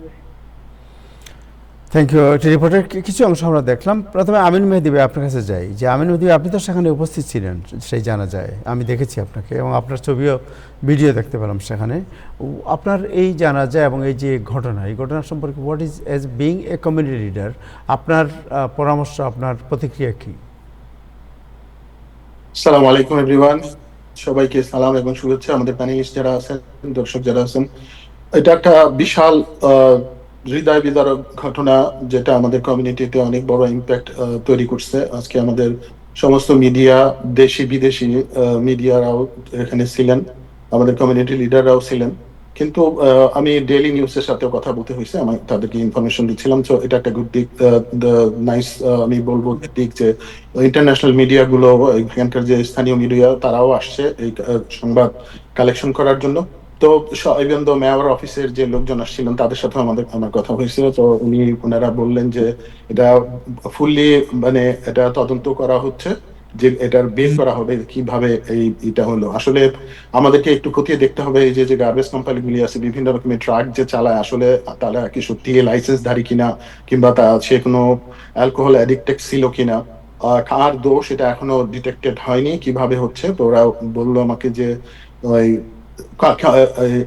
Thank you. রিপোর্টের কিছু অংশ আমরা দেখলাম। প্রথমে আমিন মেহেদী ভাই আপনার কাছে যাই, যে আমিন মেহেদী ভাই আপনি তো সেখানে উপস্থিত ছিলেন, সেই জানা যায় আমি দেখেছি আপনাকে এবং আপনার ছবিও ভিডিও দেখতে পেলাম সেখানে। আপনার এই জানা যায় এবং এই যে ঘটনা, এই ঘটনা সম্পর্কে what is as being a community leader আপনার পরামর্শ, আপনার প্রতিক্রিয়া কী? আসসালামু আলাইকুম এভরিওয়ান, সবাইকে সালাম এবং শুভেচ্ছা। আমাদের প্যানেলিস্ট যারা আছেন, দর্শক যারা আছেন, এটা একটা বিশাল হৃদয় বিদারক ঘটনা যেটা আমাদের কমিউনিটিতে অনেক বড় ইম্প্যাক্ট তৈরি করছে। আজকে আমাদের সমস্ত মিডিয়া, দেশি বিদেশি মিডিয়ারাও এখানে ছিলেন, আমাদের কমিউনিটি লিডাররাও ছিলেন, কিন্তু আমি ডেইলি নিউজের সাথেও কথা বলতে হয়েছে, আমি তাদেরকে ইনফরমেশন দিচ্ছিলাম। তো এটা একটা গুড দিক, নাইস আমি বলবো দিক যে ইন্টারন্যাশনাল মিডিয়াগুলো, এখানকার যে স্থানীয় মিডিয়া তারাও আসছে এই সংবাদ কালেকশন করার জন্য। তো ইভেন দো মেয়র অফিসের যে লোকজন আসছিলেন তাদের সাথে আমার কথা হয়েছিল। তো ওনারা বললেন যে এটা ফুললি মানে এটা তদন্ত করা হচ্ছে, যে এটার বের করা হবে কিভাবে এটা হলো। আসলে আমাদেরকে একটু খতিয়ে দেখতে হবে এই যে গার্বেজ কোম্পানিগুলি আছে, বিভিন্ন রকমের ট্রাক যে চালায়, আসলে তারা কি সত্যি লাইসেন্সধারী কিনা, কিংবা সে কোনো অ্যালকোহল অ্যাডিক্টেড ছিল কিনা, কার দোষ এটা এখনো ডিটেক্টেড হয়নি, কিভাবে হচ্ছে। তো ওরা বললো আমাকে যে ওই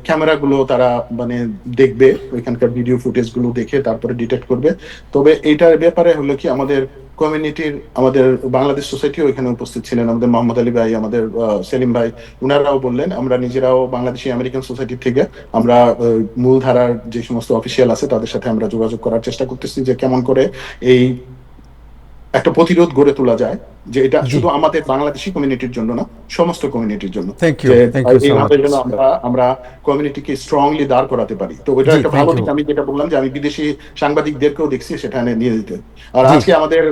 ক্যামেরাগুলো তারা মানে দেখবে, ওইখানকার ভিডিও ফুটেজ গুলো দেখে তারপরে ডিটেক্ট করবে। তবে এইটার ব্যাপারে হলো কি, আমাদের কমিউনিটির, আমাদের বাংলাদেশ সোসাইটিও এখানে উপস্থিত ছিলেন, আমাদের মোহাম্মদ আলী ভাই, আমাদের সেলিম ভাই, উনারাও বললেন, আমরা নিজেরাও বাংলাদেশি আমেরিকান সোসাইটি থেকে আমরা মূলধারার যে সমস্ত অফিসিয়াল আছে তাদের সাথে আমরা যোগাযোগ করার চেষ্টা করতেছি যে কেমন করে এই একটা প্রতিরোধ গড়ে তোলা যায়, যে এটা শুধু আমাদের বাংলাদেশি কমিউনিটির জন্য না, সমস্ত কমিউনিটির জন্য, আমরা কমিউনিটিকে স্ট্রংলি দাঁড় করাতে পারি। তো এটা একটা ভালো দিক। আমি যেটা বললাম যে আমি বিদেশি সাংবাদিকদেরকেও দেখছি সেখানে নিয়ে দিতে। আর আজকে আমাদের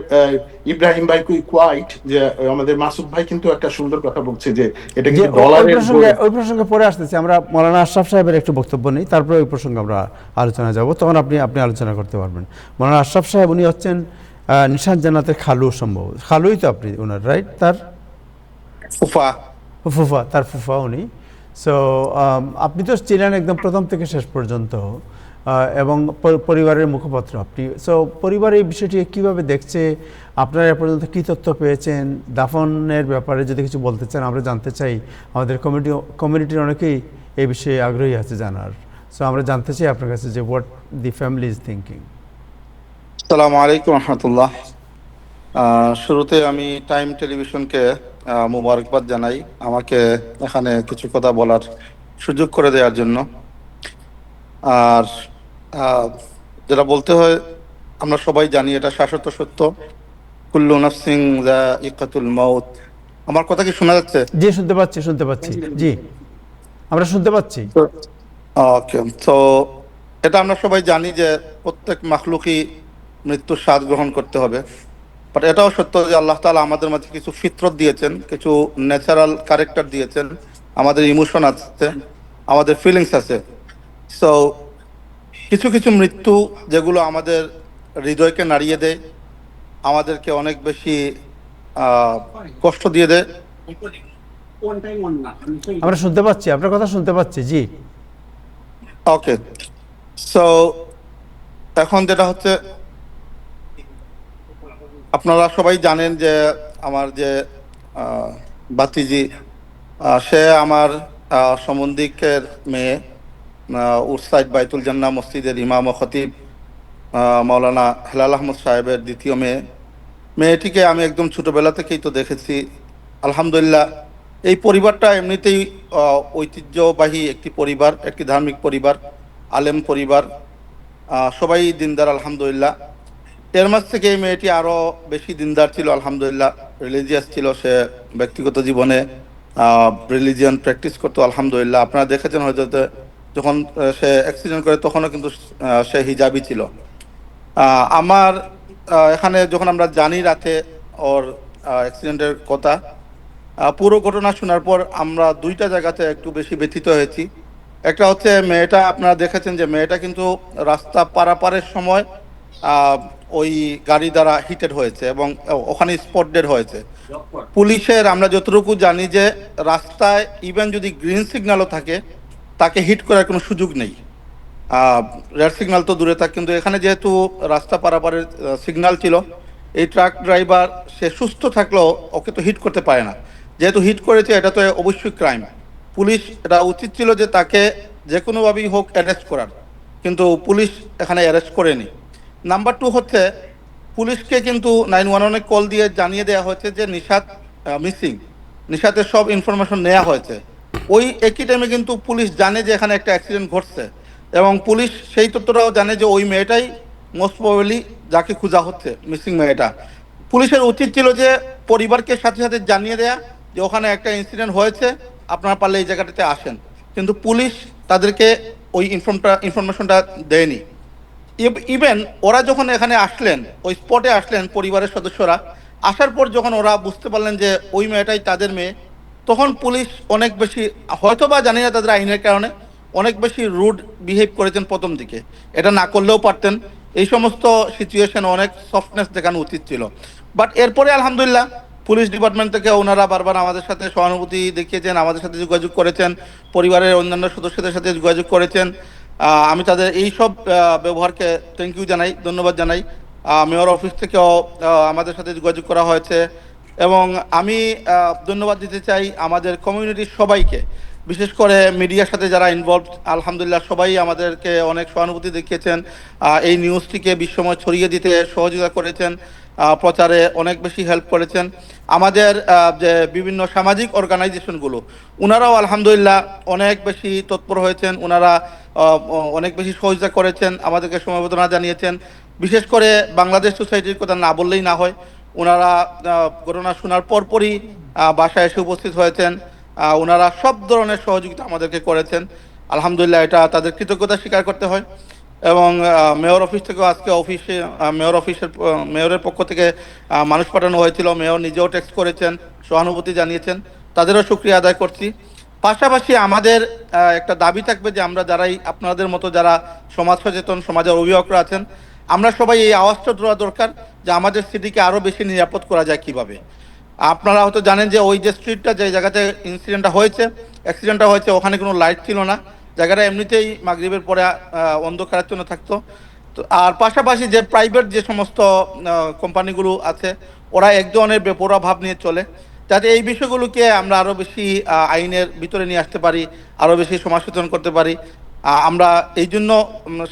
ইব্রাহিম ভাই কোয়াইট, যে আমাদের মাসুদ ভাই কিন্তু একটা সুন্দর কথা বলছে যে এটা কিন্তু ডলারের। ওই প্রসঙ্গে পরে আসতেছি, আমরা মৌলানা আশরাফ সাহেবের একটু বক্তব্য নেই, তারপরে ওই প্রসঙ্গে আমরা আলোচনা যাব, তখন আপনি আলোচনা করতে পারবেন। মৌলানা আশরাফ সাহেব উনি হচ্ছেন নিশাত জান্নাতের খালু, সম্ভব খালুই তো আপনি ওনার, রাইট? তার ফুফা, তার ফুফা উনি। সো আপনি তো ছিলেন একদম প্রথম থেকে শেষ পর্যন্ত। এবং পরিবারের মুখপাত্র আপনি। সো পরিবার এই বিষয়টি কীভাবে দেখছে, আপনারা এ পর্যন্ত কী তথ্য পেয়েছেন, দাফনের ব্যাপারে যদি কিছু বলতে চান আমরা জানতে চাই। আমাদের কমিউনিটির অনেকেই এই বিষয়ে আগ্রহী আছে জানার। সো আমরা জানতে চাই আপনার কাছে যে what the family is thinking. আসসালামু আলাইকুম রহমতুল্লাহ। শুরুতে আমি টাইম টেলিভিশনকে মুবারকবাদ জানাই আমাকে এখানে কিছু কথা বলার সুযোগ করে দেওয়ার জন্য। আর যেটা বলতে হয় আমরা সবাই জানি এটা শাশ্বত সত্য, কুল্লু নাফসিন যায়িকাতুল মাউত। আমার কথা কি শোনা যাচ্ছে? জি শুনতে পাচ্ছি জি আমরা শুনতে পাচ্ছি। ওকে, তো এটা আমরা সবাই জানি যে প্রত্যেক মাখলুকই মৃত্যুর স্বাদ গ্রহণ করতে হবে। বাট এটাও সত্য যে আল্লাহ তাআলা আমাদের মাঝে কিছু ফিতরত দিয়েছেন, কিছু ন্যাচারাল ক্যারেক্টার দিয়েছেন, আমাদের ইমোশন আছে, আমাদের ফিলিংস আছে। সো কিছু কিছু মৃত্যু যেগুলো আমাদের হৃদয়কে নাড়িয়ে দেয়, আমাদেরকে অনেক বেশি কষ্ট দিয়ে দেয়। আমরা শুনতে পাচ্ছি, আপনার কথা শুনতে পাচ্ছি। জি ওকে, সো এখন যেটা হচ্ছে আপনারা সবাই জানেন যে আমার যে বাতিজি সে আমার সম্বন্ধিকের মেয়ে, উরসাইড বাইতুল জান্নাহ মসজিদের ইমাম ও খতিব মাওলানা হেলাল আহমদ সাহেবের দ্বিতীয় মেয়ে। মেয়েটিকে আমি একদম ছোটবেলা থেকেই তো দেখেছি। আলহামদুলিল্লাহ এই পরিবারটা এমনিতেই ঐতিহ্যবাহী একটি পরিবার, একটি ধার্মিক পরিবার, আলেম পরিবার, সবাই দিনদার আলহামদুলিল্লাহ। এর মাঝ থেকে এই মেয়েটি আরো বেশি দিনদার ছিল আলহামদুলিল্লাহ, রিলিজিয়াস ছিল। সে ব্যক্তিগত জীবনে রিলিজিয়ান প্র্যাকটিস করতো আলহামদুলিল্লাহ। আপনারা দেখেছেন হয়তো যখন সে অ্যাক্সিডেন্ট করে তখনও কিন্তু সে হিজাবি ছিল। আমার এখানে যখন আমরা জানি রাতে ওর অ্যাক্সিডেন্টের কথা, পুরো ঘটনা শোনার পর আমরা দুইটা জায়গাতে একটু বেশি ব্যথিত হয়েছি। একটা হচ্ছে মেয়েটা, আপনারা দেখেছেন যে মেয়েটা কিন্তু রাস্তা পারাপারের সময় ওই গাড়ি দ্বারা হিটেড হয়েছে এবং ওখানে স্পট ডেড হয়েছে। পুলিশের আমরা যতটুকু জানি যে রাস্তায় ইভেন যদি গ্রিন সিগন্যালও থাকে তাকে হিট করার কোনো সুযোগ নেই। রেড সিগন্যাল তো দূরে থাক, কিন্তু এখানে যেহেতু রাস্তা পারাপারের সিগন্যাল ছিল, এই ট্রাক ড্রাইভার সে সুস্থ থাকলেও ওকে তো হিট করতে পারে না। যেহেতু হিট করেছে এটা তো অবশ্যই ক্রাইম। পুলিশ এটা উচিত ছিল যে তাকে যে কোনোভাবেই হোক অ্যারেস্ট করার, কিন্তু পুলিশ এখানে অ্যারেস্ট করেনি। নাম্বার 2 হচ্ছে পুলিশকে কিন্তু 911 কল দিয়ে জানিয়ে দেওয়া হয়েছে যে নিশাত মিসিং, নিশাতের সব ইনফরমেশন নেওয়া হয়েছে। ওই একই টাইমে কিন্তু পুলিশ জানে যে এখানে একটা অ্যাক্সিডেন্ট ঘটছে এবং পুলিশ সেই তথ্যটাও জানে যে ওই মেয়েটাই মোস্ট প্রবাবলি যাকে খোঁজা হচ্ছে, মিসিং মেয়েটা। পুলিশের উচিত ছিল যে পরিবারকে সাথে সাথে জানিয়ে দেয়া যে ওখানে একটা ইনসিডেন্ট হয়েছে, আপনারা পারলে এই জায়গাটাতে আসেন, কিন্তু পুলিশ তাদেরকে ওই ইনফরমেশনটা দেয়নি। ইভেন ওরা যখন এখানে আসলেন, ওই স্পটে আসলেন পরিবারের সদস্যরা, আসার পর যখন ওরা বুঝতে পারলেন যে ওই মেয়েটাই তাদের মেয়ে, তখন পুলিশ অনেক বেশি, হয়তো বা জানি না তাদের আইনের কারণে, অনেক বেশি রুড বিহেভ করেছেন প্রথম দিকে। এটা না করলেও পারতেন, এই সমস্ত সিচুয়েশন অনেক সফটনেস দেখানো উচিত ছিল। বাট এরপরে আলহামদুলিল্লাহ পুলিশ ডিপার্টমেন্ট থেকে ওনারা বারবার আমাদের সাথে সহানুভূতি দেখিয়েছেন, আমাদের সাথে যোগাযোগ করেছেন, পরিবারের অন্যান্য সদস্যদের সাথে যোগাযোগ করেছেন। আমি তাদের এই সব ব্যবহারকে থ্যাংক ইউ জানাই, ধন্যবাদ জানাই। মেয়র অফিস থেকেও আমাদের সাথে যোগাযোগ করা হয়েছে এবং আমি ধন্যবাদ দিতে চাই আমাদের কমিউনিটির সবাইকে, বিশেষ করে মিডিয়ার সাথে যারা ইনভলভ। আলহামদুলিল্লাহ সবাই আমাদেরকে অনেক সহানুভূতি দেখিয়েছেন, এই নিউজটিকে বিশ্বময় ছড়িয়ে দিতে সহযোগিতা করেছেন, প্রচারে অনেক বেশি হেল্প করেছেন। আমাদের যে বিভিন্ন সামাজিক অর্গানাইজেশনগুলো, ওনারাও আলহামদুলিল্লাহ অনেক বেশি তৎপর হয়েছেন, ওনারা অনেক বেশি সহযোগিতা করেছেন, আমাদেরকে সমবেদনা জানিয়েছেন। বিশেষ করে বাংলাদেশ সোসাইটির কথা না বললেই না হয়, ওনারা ঘটনা শোনার পরপরই বাসায় এসে উপস্থিত হয়েছেন, ওনারা সব ধরনের সহযোগিতা আমাদেরকে করেছেন। আলহামদুলিল্লাহ এটা তাদের কৃতজ্ঞতা স্বীকার করতে হয়। এবং মেয়র অফিস থেকেও আজকে মেয়রের পক্ষ থেকে মানুষ পাঠানো হয়েছিল, মেয়র নিজেও টেক্সট করেছেন, সহানুভূতি জানিয়েছেন, তাদেরও শুকরিয়া আদায় করছি। পাশাপাশি আমাদের একটা দাবি থাকবে যে আমরা যারাই আপনাদের মতো যারা সমাজ সচেতন, সমাজের অভিভাবকরা আছেন, আমরা সবাই এই আওয়াজটা দেওয়া দরকার যে আমাদের সিটিকে আরও বেশি নিরাপদ করা যায় কিভাবে। আপনারা হয়তো জানেন যে ওই যে স্ট্রিটটা, যে জায়গাতে অ্যাক্সিডেন্টটা হয়েছে ওখানে কোনো লাইট ছিল না, জায়গাটা এমনিতেই মাগরিবের পরে অন্ধকারাচ্ছন্ন থাকতো। তো আর পাশাপাশি যে প্রাইভেট যে সমস্ত কোম্পানিগুলো আছে ওরা এক ধরনের বেপরোয়া ভাব নিয়ে চলে, যাতে এই বিষয়গুলোকে আমরা আরও বেশি আইনের ভিতরে নিয়ে আসতে পারি, আরও বেশি সমাজ সচেতন করতে পারি। আমরা এই জন্য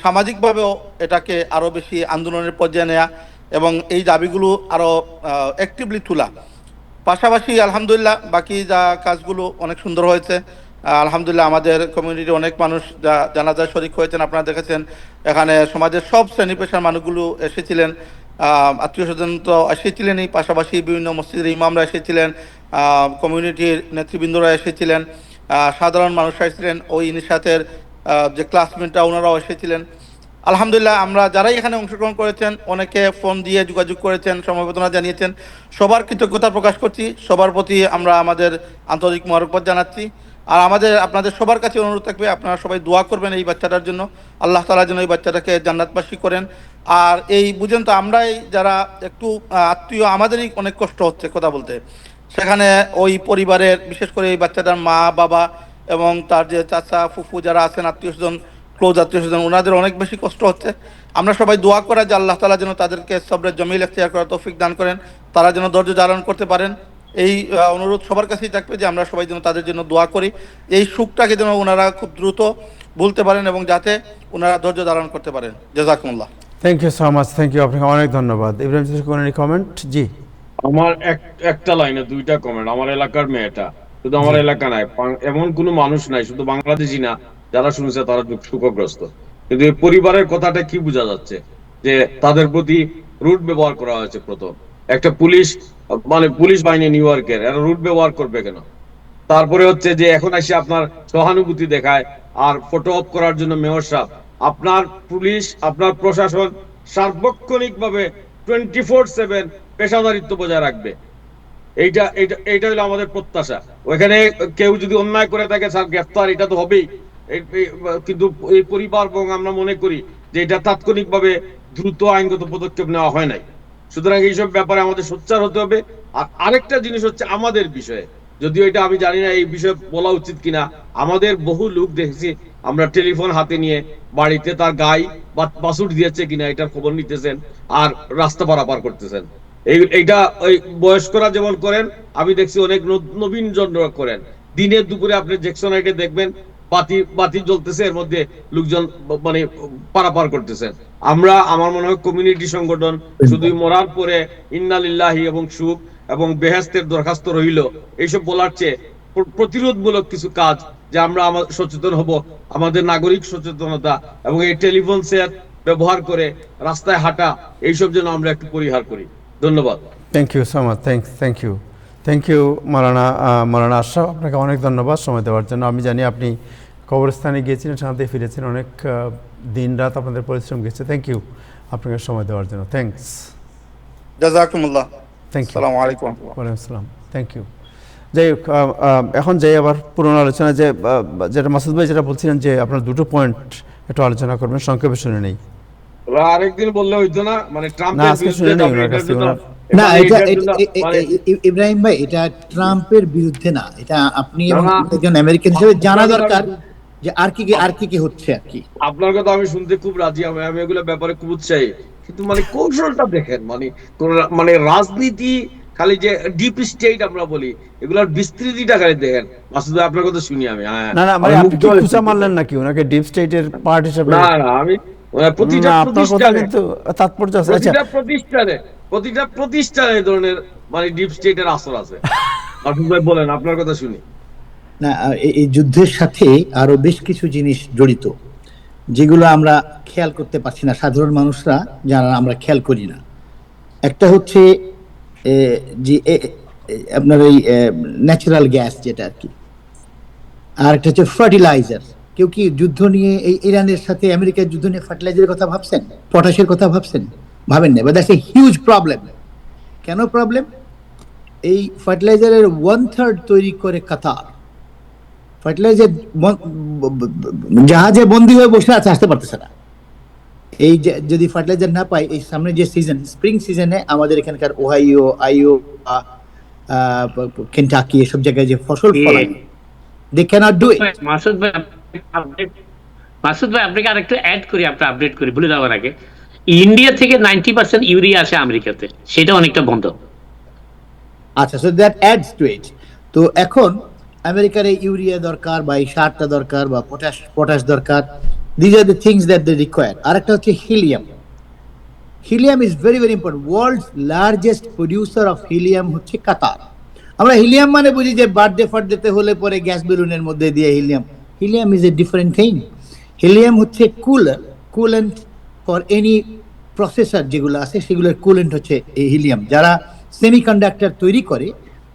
সামাজিকভাবেও এটাকে আরও বেশি আন্দোলনের পর্যায়ে নেওয়া এবং এই দাবিগুলো আরও অ্যাক্টিভলি তোলা। পাশাপাশি আলহামদুলিল্লাহ বাকি যা কাজগুলো অনেক সুন্দর হয়েছে। আলহামদুলিল্লাহ আমাদের কমিউনিটির অনেক মানুষ জানাজায় শরিক হয়েছেন, আপনারা দেখেছেন। এখানে সমাজের সব শ্রেণী পেশার মানুষগুলো এসেছিলেন, আত্মীয় স্বজন তো এসেছিলেনই, পাশাপাশি বিভিন্ন মসজিদের ইমামরা এসেছিলেন, কমিউনিটির নেতৃবৃন্দরা এসেছিলেন, সাধারণ মানুষরা এসেছিলেন, ওই ইনিশাতের যে ক্লাসমেটরা ওনারাও এসেছিলেন। আলহামদুলিল্লাহ আমরা যারাই এখানে অংশগ্রহণ করেছেন অনেকে ফোন দিয়ে যোগাযোগ করেছেন, সমবেদনা জানিয়েছেন, সবার কৃতজ্ঞতা প্রকাশ করছি। সবার প্রতি আমরা আমাদের আন্তরিক মোবারকবাদ জানাচ্ছি। আর আপনাদের সবার কাছে অনুরোধ থাকবে আপনারা সবাই দোয়া করবেন এই বাচ্চাটার জন্য, আল্লাহ তাআলা যেন এই বাচ্চাটাকে জান্নাতবাসী করেন। আর এই বুঝেন তো আমরাই যারা একটু আত্মীয়, আমাদেরই অনেক কষ্ট হচ্ছে কথা বলতে। সেখানে ওই পরিবারের বিশেষ করে এই বাচ্চাটার মা বাবা এবং তার যে চাচা ফুফু যারা আছেন আত্মীয় স্বজন, ক্লোজ আত্মীয় স্বজন, ওনাদের অনেক বেশি কষ্ট হচ্ছে। আমরা সবাই দোয়া করা যে আল্লাহ তাআলা যেন তাদেরকে সবরের জমিল এখতিয়ার করার তৌফিক দান করেন, তারা যেন ধৈর্য ধারণ করতে পারেন। এই অনুরোধ সবার কাছেই থাকবে যে আমরা সবাই যেন তাদের জন্য দোয়া করি, এই সুখটাকে যেন ওনারা খুব দ্রুত ভুলতে পারেন এবং যাতে ওনারা ধৈর্য ধারণ করতে পারেন। জাযাকুমুল্লাহ। Thank you so much, thank you, আপনাকে অনেক ধন্যবাদ। ইব্রাহিম কোনো কমেন্ট? জি, আমার একটা লাইনে দুইটা কমেন্ট। আমার এলাকার মেয়েটা, শুধু আমার এলাকা নাই, এমন কোনো মানুষ নাই শুধু বাংলাদেশি না যারা শুনছে তারা শোকগ্রস্ত। কিন্তু এই পরিবারের কথাটা কি বোঝা যাচ্ছে যে তাদের প্রতি রুট ব্যবহার করা হয়েছে। প্রথম একটা পুলিশ বাহিনী নিউ ইয়র্কের, এরা রুট ব্যবহার করবে কেন? তারপরে হচ্ছে যে এখন এসে আপনার সহানুভূতি দেখায় আর ফটো অপ করার জন্য মেয়র সাহেব, আপনার পুলিশ আপনার প্রশাসন সার্বক্ষণিক ভাবে 24/7 পেশাদারিত্ব বজায় রাখবে। এইটা হলো আমাদের প্রত্যাশা। ওইখানে কেউ যদি অন্যায় করে থাকে স্যার গ্রেফতার, এটা তো হবেই। কিন্তু এই পরিবার এবং আমরা মনে করি যে এটা তাৎক্ষণিকভাবে দ্রুত আইনগত পদক্ষেপ নেওয়া হয় নাই। সুতরাং এইসব ব্যাপারে আমাদের সোচ্চার হতে হবে। আর আরেকটা জিনিস হচ্ছে আমাদের বিষয়ে, যদিও এটা আমি জানি না এই বিষয়ে বলা উচিত কিনা, আমাদের বহু লোক দেখেছি আমরা টেলিফোন হাতে নিয়ে বাড়িতে তার গাই বা বাসুট দিয়েছে কিনা এটার খবর নিতেছেন আর রাস্তা পারাপার করতেছেন। এইটা ওই বয়স্করা যেমন করেন, আমি দেখছি অনেক নবীন জনরা করেন। দিনে দুপুরে আপনি জ্যাকসনাইটে দেখবেন বাতি জ্বলতেছে, এর মধ্যে লোকজন পারাপার করতেছেন। আমার মনে হয় কমিউনিটি সংগঠন শুধু মরার পরে ইন্না লিল্লাহি এবং সুখ এবং বেহেশতের দরখাস্ত রইল এইসব বলার চেয়ে প্রতিরোধমূলক কিছু কাজ যে আমরা সচেতন হব, আমাদের নাগরিক সচেতনতা এবং এই টেলিফোন সেট ব্যবহার করে রাস্তায় হাঁটা, এইসব যেন আমরা একটু পরিহার করি। ধন্যবাদ। Thank you so much, thank you Maulana Ashraf, আপনাকে অনেক ধন্যবাদ সময় দেওয়ার জন্য। আমি জানি আপনি কবরস্থানে গিয়েছিলেন, শান্তি ফিরেছেন, অনেক দিন রাত আপনাদের পরিশ্রম গেছে। থ্যাংক ইউ আপনাকে সময় দেওয়ার জন্য। থ্যাংকস, জাযাকুমুল্লাহ। Thank you. আসসালামু আলাইকুম। ওয়ালাইকুম আসসালাম, থ্যাংক ইউ। যাই হোক, এখন যাই আবার পুরনো আলোচনা, যেটা মাসুদ ভাই যেটা বলছিলেন যে আপনার দুটো পয়েন্ট একটু আলোচনা করবেন, সংক্ষেপে শুনে নেই। আরেকদিন বললে হইতো না, না আজকে শুনে নেই ওনার কাছ থেকে। না, ইব্রাহিম ভাই, এটা ট্রাম্পের বিরুদ্ধে না, এটা আপনি একজন আমেরিকান হিসেবে জানা দরকার যে আর কি হচ্ছে আর কি। আপনার কথা আমি শুনতে খুব রাজি, আমি এগুলো ব্যাপারে খুব উৎসাহী, কিন্তু কৌশলটা দেখেন, রাজনীতি খালি যে ডিপ স্টেট আমরা বলি, এগুলোর বিস্তৃতিটা খালি দেখেন। মাসুদ ভাই আপনার কথা শুনি আমি। না মানে আপনি কি খুঁজা মারলেন নাকি ওনাকে ডিপ স্টেটের পার্ট হিসেবে? না আমি প্রতিটা প্রতিষ্ঠানে এই ধরনের ডিপ স্টেটের আসর আছে। মাসুদ ভাই বলেন, আপনার কথা শুনি। না, এই যুদ্ধের সাথে আরো বেশ কিছু জিনিস জড়িত যেগুলো আমরা খেয়াল করতে পারছি না, সাধারণ মানুষরা যারা আমরা খেয়াল করি না। একটা হচ্ছে যে আপনার এই ন্যাচারাল গ্যাস যেটা আর কি, আর একটা হচ্ছে ফার্টিলাইজার। কেউ কি যুদ্ধ নিয়ে এই ইরানের সাথে আমেরিকার যুদ্ধ নিয়ে ফার্টিলাইজারের কথা ভাবছেন, পটাশের কথা ভাবছেন? ভাবেন না। But that's a huge problem. কেন প্রবলেম? এই ফার্টিলাইজারের 1/3 তৈরি করে কাতার। ফার্টিলাইজার জাহাজে বন্দী হয়ে বসে আছে, আসতে পারতেছে না। এই যদি ফার্টিলাইজার না পাই, এই সামনে যে সিজন, স্প্রিং সিজনে আমাদের এখানকার ওহাইও, কেন্টাকি এসব জায়গায় যে ফসল ফলায়, they cannot do it. Masud ভাই মাসুদ ভাই আপনাকে আরেকটু অ্যাড করি, আপনার আপডেট করি ভুলে যাওয়ার আগে, ইন্ডিয়া থেকে 90% ইউরিয়া আসে আমেরিকাতে, সেটা অনেকটা বন্ধ। আচ্ছা, সো দ্যাট অ্যাডস টু ইট। তো এখন আমেরিকার এই ইউরিয়া দরকার বা এই সারটা দরকার বা পটাশ দরকার, these are the things that they require. আরেকটা হচ্ছে helium. Helium is very very important. World's largest producer of helium হচ্ছে কাতার। আমরা হিলিয়াম মানে বুঝি যে বার্থডে ফার্থডেতে হলে পরে গ্যাস বেলুনের মধ্যে দিয়ে helium. Helium is a different thing. Helium হচ্ছে কুলেন্ট ফর এনি প্রসেসর যেগুলো আছে, সেগুলোর কুলেন্ট হচ্ছে এই হিলিয়াম। যারা সেমিকন্ডাক্টর তৈরি করে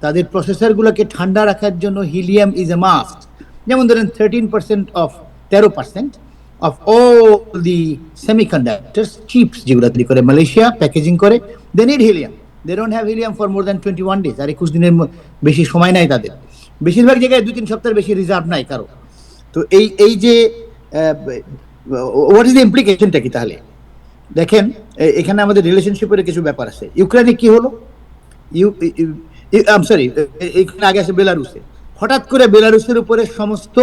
তাদের প্রসেসরগুলোকে ঠান্ডা রাখার জন্য হিলিয়াম ইজ এ মাস্ট। যেমন ধরেন 13% of all the semiconductors, chips যেগুলো তৈরি করে মালয়েশিয়া প্যাকেজিং করে, they need helium. They don't have helium for more than 21 days. আর 21 দিনের বেশি সময় নাই তাদের। বেশিরভাগ জায়গায় 2-3 সপ্তাহের বেশি রিজার্ভ নাই কারো। তো এই যে হোয়াট ইজ দ্য ইমপ্লিকেশনটা কি তাহলে? দেখেন এখানে আমাদের রিলেশনশিপের কিছু ব্যাপার আছে। ইউক্রেনে কি হলো, এখানে আগে আছে বেলারুসে। হঠাৎ করে বেলারুসের উপরে সমস্ত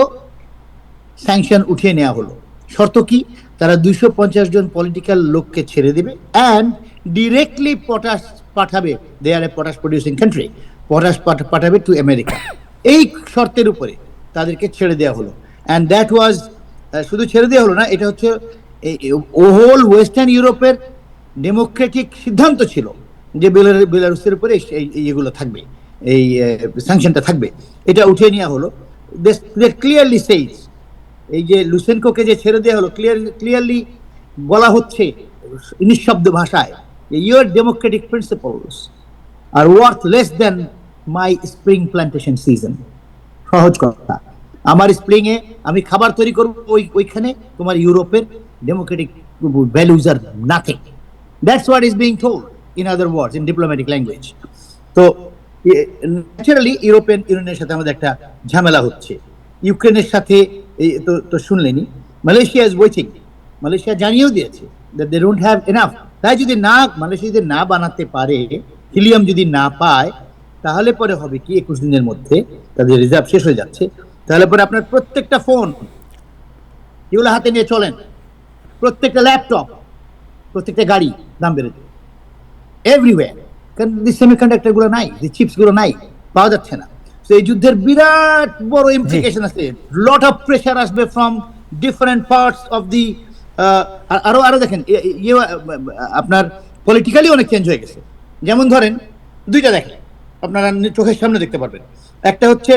স্যাংশন উঠিয়ে নেওয়া হলো। শর্ত কি? তারা 250 জন পলিটিক্যাল লোককে ছেড়ে দেবে অ্যান্ড ডিরেক্টলি পটাশ পাঠাবে। দে আর এ পটাশ প্রডিউসিং কান্ট্রি, পটাশ পাঠাবে টু আমেরিকা। এই শর্তের উপরে তাদেরকে ছেড়ে দেওয়া হলো। অ্যান্ড দ্যাট ওয়াজ, শুধু ছেড়ে দেওয়া হলো না, এটা হচ্ছে হোল ওয়েস্টার্ন ইউরোপের ডেমোক্রেটিক সিদ্ধান্ত ছিল যে বেলারুসের উপরে এগুলো থাকবে, এই স্যাংশনটা থাকবে। এটা উঠিয়ে নেওয়া হলো। ক্লিয়ারলি সেইজ, এই যে লুসেনকোকে যে ছেড়ে দেওয়া হলো, ক্লিয়ারলি বলা হচ্ছে নিঃশব্দ ভাষায়, your democratic principles are worth less than my spring plantation season. সহজ কথা, আমার স্প্রিং এ আমি খাবার তৈরি করবো, ওইখানে তোমার ইউরোপের democratic values are nothing. That's what is being told, in other words, in diplomatic language. তো ন্যাচারালি ইউরোপিয়ান ইউনিয়নের সাথে আমাদের একটা ঝামেলা হচ্ছে। ইউক্রেনের সাথে তো শুনলেনি, মালয়েশিয়া ইজ ওয়েটিং। মালয়েশিয়া জানিয়েও দিয়েছে that they don't have enough. তাই যদি মালয়েশিয়া যদি না বানাতে পারে, হিলিয়াম যদি না পায়, তাহলে পরে হবে কি 21 দিনের মধ্যে তাদের রিজার্ভ শেষ হয়ে যাচ্ছে। তাহলে পরে আপনার প্রত্যেকটা ফোন যেগুলো হাতে নিয়ে চলেন, প্রত্যেকটা ল্যাপটপ, প্রত্যেকটা গাড়ি দাম বেড়ে যাবে এভরিওয়্যার। কারণ সেমিকন্ডাক্টর গুলো নাই, চিপস গুলো নাই, পাওয়া যাচ্ছে না। তো এই যুদ্ধের বিরাট বড় ইমপ্লিকেশন আছে, লট অফ প্রেশার আসবে from different parts of the. আরো দেখেন আপনার পলিটিক্যালি অনেক চেঞ্জ হয়ে গেছে। যেমন ধরেন দুইটা দেখেন, আপনারা চোখের সামনে দেখতে পারবেন। একটা হচ্ছে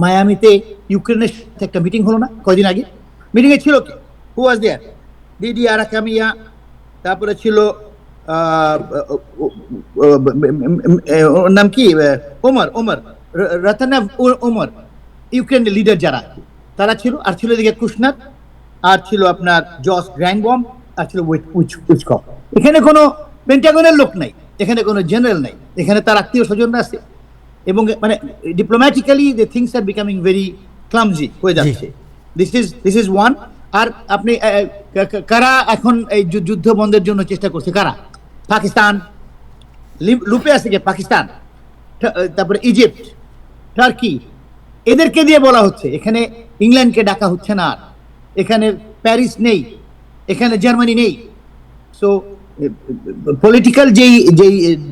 মায়ামিতে ইউক্রেনের সাথে একটা মিটিং হলো না কয়দিন আগে? মিটিংয়ে ছিল কি? হু ওয়াজ দেয়ার? দিদি আরাকামিয়া, তারপরে ছিল ওর নাম কি, ওমর রাতানাভ ওমর, ইউক্রেনের লিডার যারা তারা ছিল। আর ছিল এদিকে কুশনার, আর ছিল আপনার জস গ্র্যান্ডবম, আর ছিল উইচকপ। এখানে কোনো পেন্টাগনের লোক নাই, এখানে কোনো জেনারেল নাই, এখানে তার আত্মীয় স্বজনরা আছে। এবং মানে diplomatically the things are becoming very clumsy হয়ে যাচ্ছে। This is one. আর আপনি কারা এখন এই যুদ্ধ বন্ধের জন্য চেষ্টা করছে? কারা? পাকিস্তান লুপে আছে, যে পাকিস্তান, তারপরে ইজিপ্ট, টার্কি, এদেরকে দিয়ে বলা হচ্ছে। এখানে ইংল্যান্ডকে ডাকা হচ্ছে না, আর এখানে প্যারিস নেই, এখানে জার্মানি নেই। সো পলিটিক্যাল যেই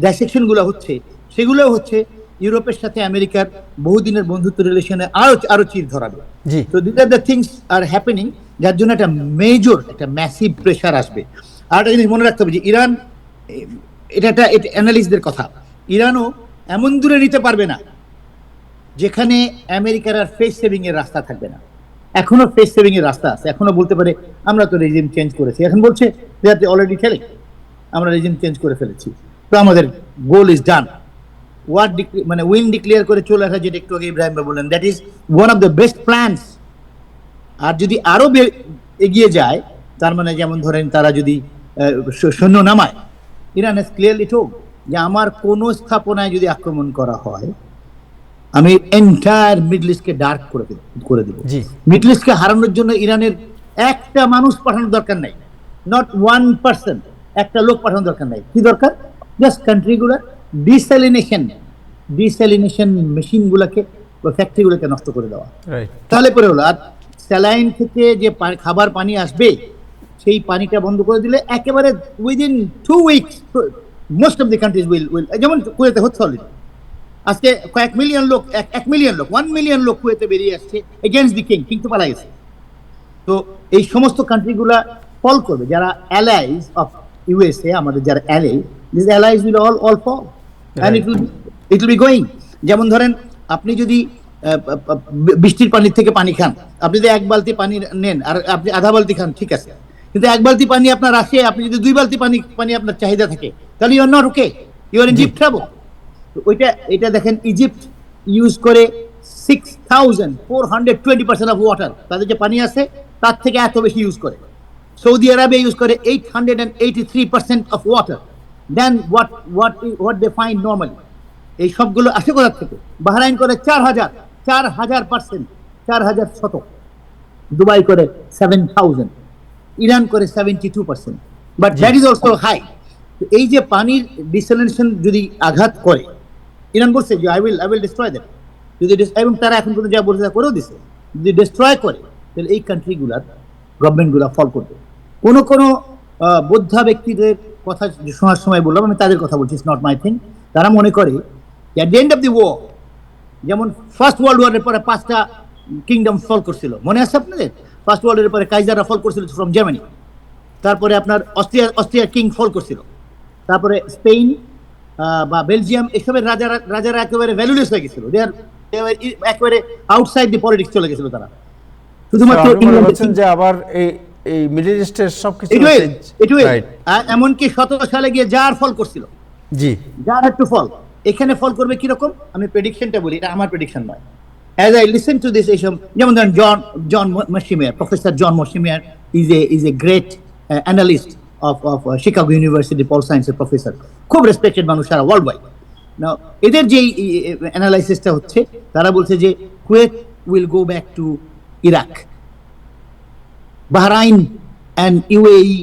ডাইসেকশন গুলো হচ্ছে, সেগুলো হচ্ছে ইউরোপের সাথে আমেরিকার বহুদিনের বন্ধুত্ব রিলেশনে আরো চির ধরাবে। তো this R the things are happening, যার জন্য একটা মেজর, একটা ম্যাসিভ প্রেশার আসবে। আর একটা জিনিস মনে রাখতে হবে যে ইরান, এটা অ্যানালিস্টদের কথা, ইরানও এমন দূরে নিতে পারবে না যেখানে আমেরিকার আর ফেস সেভিং এর রাস্তা থাকবে না। এখনো ফেস সেভিং এর রাস্তা আছে। এখনো বলতে পারে আমরা তো রেজিম চেঞ্জ করেছি। এখন বলছে যে অলরেডি খেলে আমরা রেজিম চেঞ্জ করে ফেলেছি, তো আমাদের গোল ইজ ডান। মানে উইন ডিক্লেয়ার করে চলে আসা, যেটা একটু আগে ইব্রাহিম ভাই বললেন, that is one of the best plans. আর যদি আরো এগিয়ে যায়, তার মানে যেমন ধরেন তারা যদি সৈন্য নামায়, ইরান হ্যাজ ক্লিয়ারলি টোল্ড যে আমার কোন স্থাপনায় যদি আক্রমণ করা হয়, আমি এন্টায়ার মিডল ইস্টকে ডার্ক করে দেব। মিডল ইস্টকে হারানোর জন্য ইরানের একটা মানুষ পাঠানোর দরকার নাই, নট 1%, একটা লোক পাঠানোর দরকার নাই। কি দরকার? জাস্ট কান্ট্রিগুলোর ডিস্যালিনেশন মেশিন গুলাকে, ফ্যাক্টরি গুলোকে নষ্ট করে দেওয়া, তাহলে পরে হলো। আর স্যালাইন থেকে যে খাবার পানি আসবে সেই পানিটা বন্ধ করে দিলে একেবারে within 2 weeks most of the country's will, যেমন কুয়েতে হচ্ছে অলরেডি। আজকে কয়েক মিলিয়ন লোক, 1 মিলিয়ন লোক, 1 মিলিয়ন লোক কুয়েতে বেরিয়ে আসছে এগেইনস্ট দি কিং তো পালা গেছে। তো এই সমস্ত কান্ট্রিগুলা ফল করবে, যারা অ্যালাইজ অফ ইউএসএ, আমাদের যারা this allies will all fall and it will be going. যেমন ধরেন আপনি যদি বৃষ্টির পানির থেকে পানি খান, আপনি যদি 1 বালতি পানি নেন আর আপনি আধা বালতি খান, ঠিক আছে, কিন্তু 1 বালতি পানি আপনার আসে, আপনি যদি 2 বালতি পানি আপনার চাহিদা থাকে, তাহলে you are not okay, you are in deep trouble. এটা দেখেন, ইজিপ্ট ইউজ করে 6420% অফ ওয়াটার, তাদের যে পানি আছে তার থেকে এত বেশি ইউজ করে। সৌদি আরবে ইউজ করে 883% of water then what they find normally. এই সবগুলো আসে কোথা থেকে? বাহরাইন করে 4000%, 4000 দুবাই করে 7000, ইরান করে 72%, but that is also high. এই যে পানির ডিসেলিনেশন যদি আঘাত করে, ইরান বলছে যে আই উইল ডিস্ট্রয় দেম, যদি এবং তারা এখন পর্যন্ত যা বলছে তা করেও দিছে, যদি ডিস্ট্রয় করে তাহলে এই কান্ট্রিগুলার গভর্নমেন্টগুলো ফল করবে। কোনো বোদ্ধা ব্যক্তিদের কথা শোনার সময় বললাম, আমি তাদের কথা বলছি, ইটস নট মাই থিং। তারা মনে করে at the end of the war, যেমন ফার্স্ট ওয়ার্ল্ড ওয়ারের পরে 5টা কিংডম ফল করছিল, মনে আছে আপনাদের? ফার্স্ট ওয়ার্ল্ডের পরে কাইজাররা ফল করছিল ফ্রম জার্মানি, তারপরে আপনার অস্ট্রিয়ার কিং ফল করছিল, তারপরে স্পেন বা বেলজিয়াম, এসবের রাজারা একেবারে ভ্যালুলেস হয়ে গেছিল, একেবারে আউটসাইড দি পলিটিক্স চলে গেছিল তারা। শুধুমাত্র যে আবার এই মিডল ইস্টের সবকিছু এমনকি 17 সালে গিয়ে যার ফল করছিল, জি, যার একটু ফল এখানে ফল করবে কিরকম, আমি প্রেডিকশনটা বলি, এটা আমার প্রেডিকশন নয়। As I listen to this, যেমন ধরেন John Moshimer, Professor John Moshimer is a great analyst of Chicago University, Paul Science professor, খুব রেসপেক্টেড মানুষ সারা ওয়ার্ল্ড ওয়াইড। নাও এদের যে অ্যানালাইসিসটা হচ্ছে, তারা বলছে যে Kuwait will go back to Iraq, Bahrain and UAE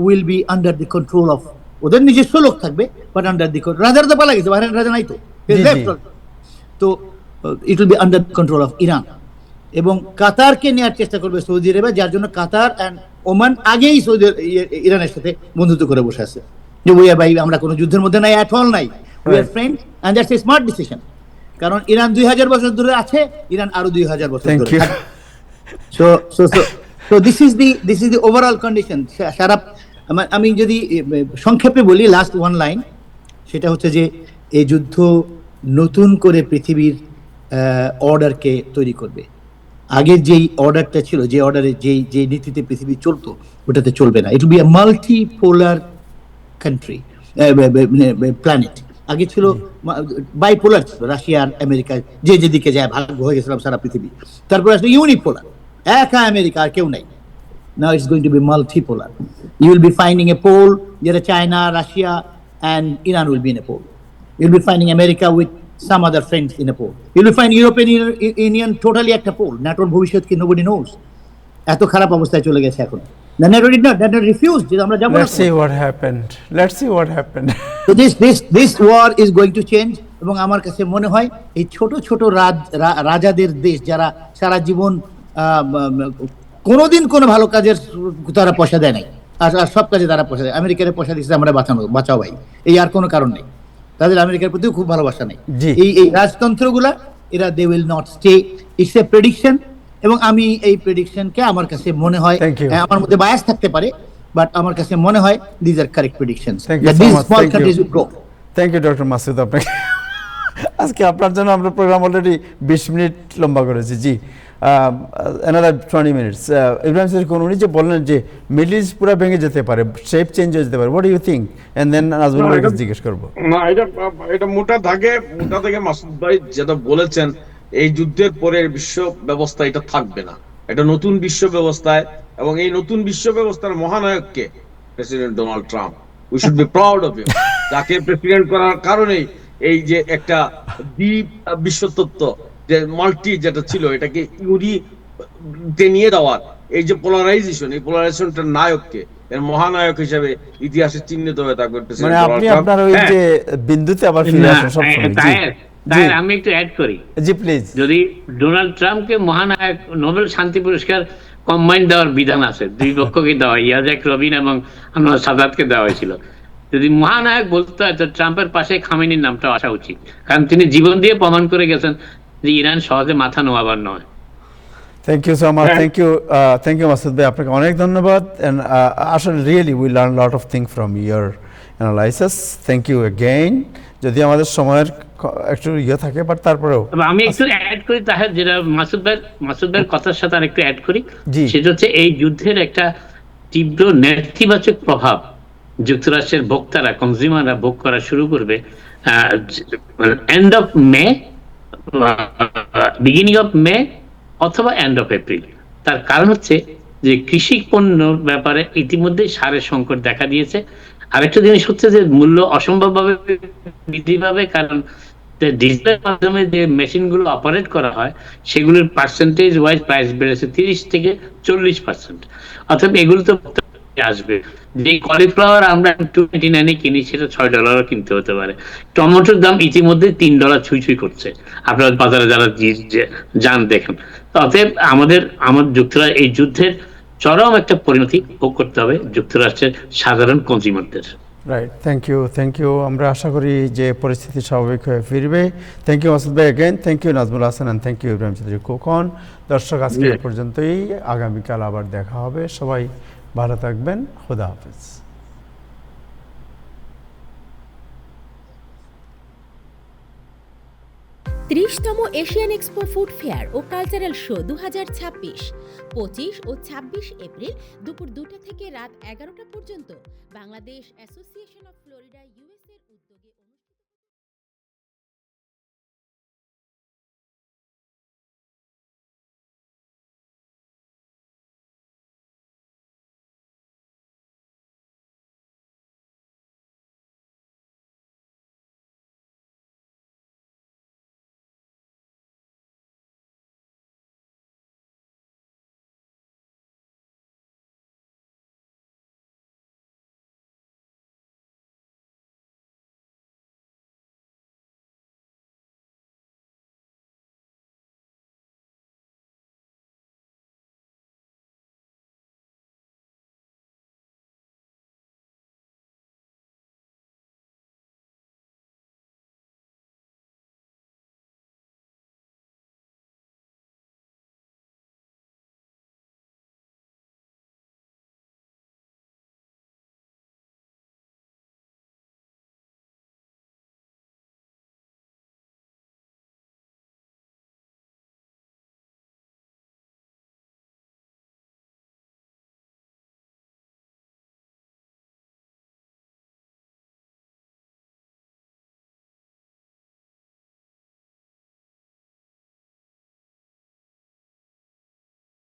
will be under the control of, ওদের নিজস্ব লোক থাকবে বাট আন্ডার দি কন্ট্রোল, রাজার তো পালা গেছে, বাহরাইন রাজা নাই তো ইট will B under control of Iran. এবং কাতারকে নেওয়ার চেষ্টা করবে সৌদি আরবে, যার জন্য কাতার অ্যান্ড ওমান আগেই ইরানের সাথে বন্ধুত্ব করে বসে আছে, যে ভাই আমরা কোনো যুদ্ধের মধ্যে নাই, অ্যাট অল নাই, we are friend and that's a smart decision. কারণ ইরান 2000 বছর ধরে আছে, ইরান আরো 2000 বছর ধরে থাকবে। So this is the overall condition. সারা আমি যদি সংক্ষেপে বলি, লাস্ট ওয়ান লাইন, সেটা হচ্ছে যে এই যুদ্ধ নতুন করে পৃথিবীর অর্ডারকে তৈরি করবে। আগের যেই অর্ডারটা ছিল, যে অর্ডারে যে নীতিতে পৃথিবী চলতো, ওটাতে চলবে না। ইট will be a multipolar country, planet. আগে ছিল বাইপোলার, ছিল রাশিয়া আর আমেরিকা, যে যেদিকে যায় ভাগ্য হয়ে গেছিলাম সারা পৃথিবী। তারপরে আসলে ইউনিপোলার, একা আমেরিকা আর কেউ নাই। Now it's going to be multipolar. You will be finding a pole, where China, Russia and Iran will be in a pole. You'll be finding America with some other friends in a pole. You'll be finding European Union totally at a pole. NATO bhobishot ki nobody knows. এত খারাপ অবস্থায় চলে গেছে এখন। NATO did not, NATO refused, যে আমরা যাব না। Let's see what happened. So this war is going to change, এবং আমার কাছে মনে হয় এই ছোট ছোট রাজাদের দেশ, যারা সারা জীবন কোনোদিন কোনো ভালো কাজের তারা পয়সা দেয় নাই, আর সব কাজে তারা পয়সা দেয়। আমেরিকার পয়সা দিচ্ছে আমরা বাঁচাও ভাই, এই আর কোনো কারণ নেই। তাদের আমেরিকার প্রতিও খুব ভালোবাসা নেই। এই রাজতন্ত্রগুলা, এরা they will not stay, it's a prediction. এবং আমি এই প্রেডিকশনকে, আমার কাছে মনে হয়, আমার মধ্যে বায়াস থাকতে পারে, বাট আমার কাছে মনে হয় this are correct predictions. Thank you doctor Masud, আপনাকে। আজকে আপনার জন্য আমরা প্রোগ্রাম অলরেডি 20 মিনিট লম্বা করেছি। জি, another 20 minutes. ইব্রাহিম স্যার উনি যে বললেন যে মিডল ইস্ট পুরো ভেঙে যেতে পারে, শেপ চেঞ্জ হয়ে যেতে পারে, what do you think? And then Nazmul ভাইকে জিজ্ঞেস করব। না, এটা মোটা থেকে মাসুদ ভাই যেটা বলেছেন, এই যুদ্ধের পরে বিশ্ব ব্যবস্থা এটা থাকবে না, এটা নতুন বিশ্ব ব্যবস্থায়, এবং এই নতুন বিশ্ব ব্যবস্থার মহানায়ককে President Donald Trump. We should be proud of him, যাকে প্রেসিডেন্ট করার কারণেই এই যে একটা দ্বীপ বিশ্বতত্ত্ব, যে মাল্টি যেটা ছিল, এটাকে ইউনিতে নিয়ে দেওয়ার এই যে পোলারাইজেশন, এই পোলারাইজেশনটার নায়ককে, এর মহানায়ক হিসেবে ইতিহাসে চিহ্নিত হয়ে থাকবে। মানে আপনি আপনার ওই যে বিন্দুতে আবার ফিরে আসেন সব সময়। তাই আমি একটু অ্যাড করি, জি প্লিজ। যদি ডোনাল্ড ট্রাম্পকে মহানায়ক নোবেল শান্তি পুরস্কার কম্বাইন দেওয়ার বিধান আছে, দুই পক্ষকে দেওয়া, ইয়াজেক রবিন এবং আনোয়ার সাদাতকে দেওয়া হয়েছিল। যদি মহানায়ক বলতে হয় তো ট্রাম্পের পাশে খামেনির নামটা আসা উচিত, কারণ তিনি জীবন দিয়ে প্রমাণ করে গেছেন যে ইরান সহজে মাথা নোয়াবার নয়। Thank you so much, thank you Masud ভাই, আপনাকে অনেক ধন্যবাদ। এন্ড আসলে really we learn lot of thing from your analysis. Thank you again. যদি আমাদের সময়ের একটু থাকে, বাট তারপরেও আমি একটু অ্যাড করি তাহের, যেটা মাসুদ ভাইয়ের কথার সাথে আর একটু অ্যাড করি, জি। সেটা হচ্ছে এই যুদ্ধের একটা তীব্র নেতিবাচক প্রভাব যুক্তরাষ্ট্রের ভোক্তারা, কনজিউমাররা ভোগ করা শুরু করবে end of May, beginning of May অথবা এন্ড অফ এপ্রিল। তার কারণ হচ্ছে যে কৃষি পণ্য ব্যাপারে ইতিমধ্যে সারের সংকট দেখা দিয়েছে। আরেকটা জিনিস হচ্ছে যে মূল্য অসম্ভবভাবে বৃদ্ধি পাবে, কারণ ডিজিটাল মাধ্যমে যে মেশিনগুলো অপারেট করা হয় সেগুলোর পার্সেন্টেজ ওয়াইজ প্রাইস বেড়েছে 30 থেকে 40%। অর্থাৎ এগুলো তো আসবে। যে কলিফ্লাওয়ার আমরা $2.99 কিনি সেটা $6 কিনতে হতে পারে। টমেটোর দাম ইতিমধ্যে $3 ছুঁই করছে, আপনার বাজারে যারা যান দেখেন। অতএব আমাদের যুক্তরাষ্ট্র এই যুদ্ধের চরম একটা পরিণতি ভোগ করতে হবে যুক্তরাষ্ট্রের সাধারণ কনজিউমারদের। Right, thank you. আমরা আশা করি যে পরিস্থিতি স্বাভাবিক হয়ে ফিরবে। থ্যাংক ইউ মাসুদ ভাই again, thank you Nazmul Hasan, and thank you Ibrahim Chowdhury Khokon. দর্শক, আজকে এই পর্যন্তই, আগামীকাল আবার দেখা হবে। সবাই ভালো থাকবেন, খোদা হাফেজ। 30তম এশিয়ান এক্সপো ফুড ফেয়ার ও কালচারাল শো 2026, 25 ও 26 এপ্রিল দুপুর 2টা থেকে রাত 11টা পর্যন্ত বাংলাদেশ অ্যাসোসিয়েশন অফ ফ্লোরিডা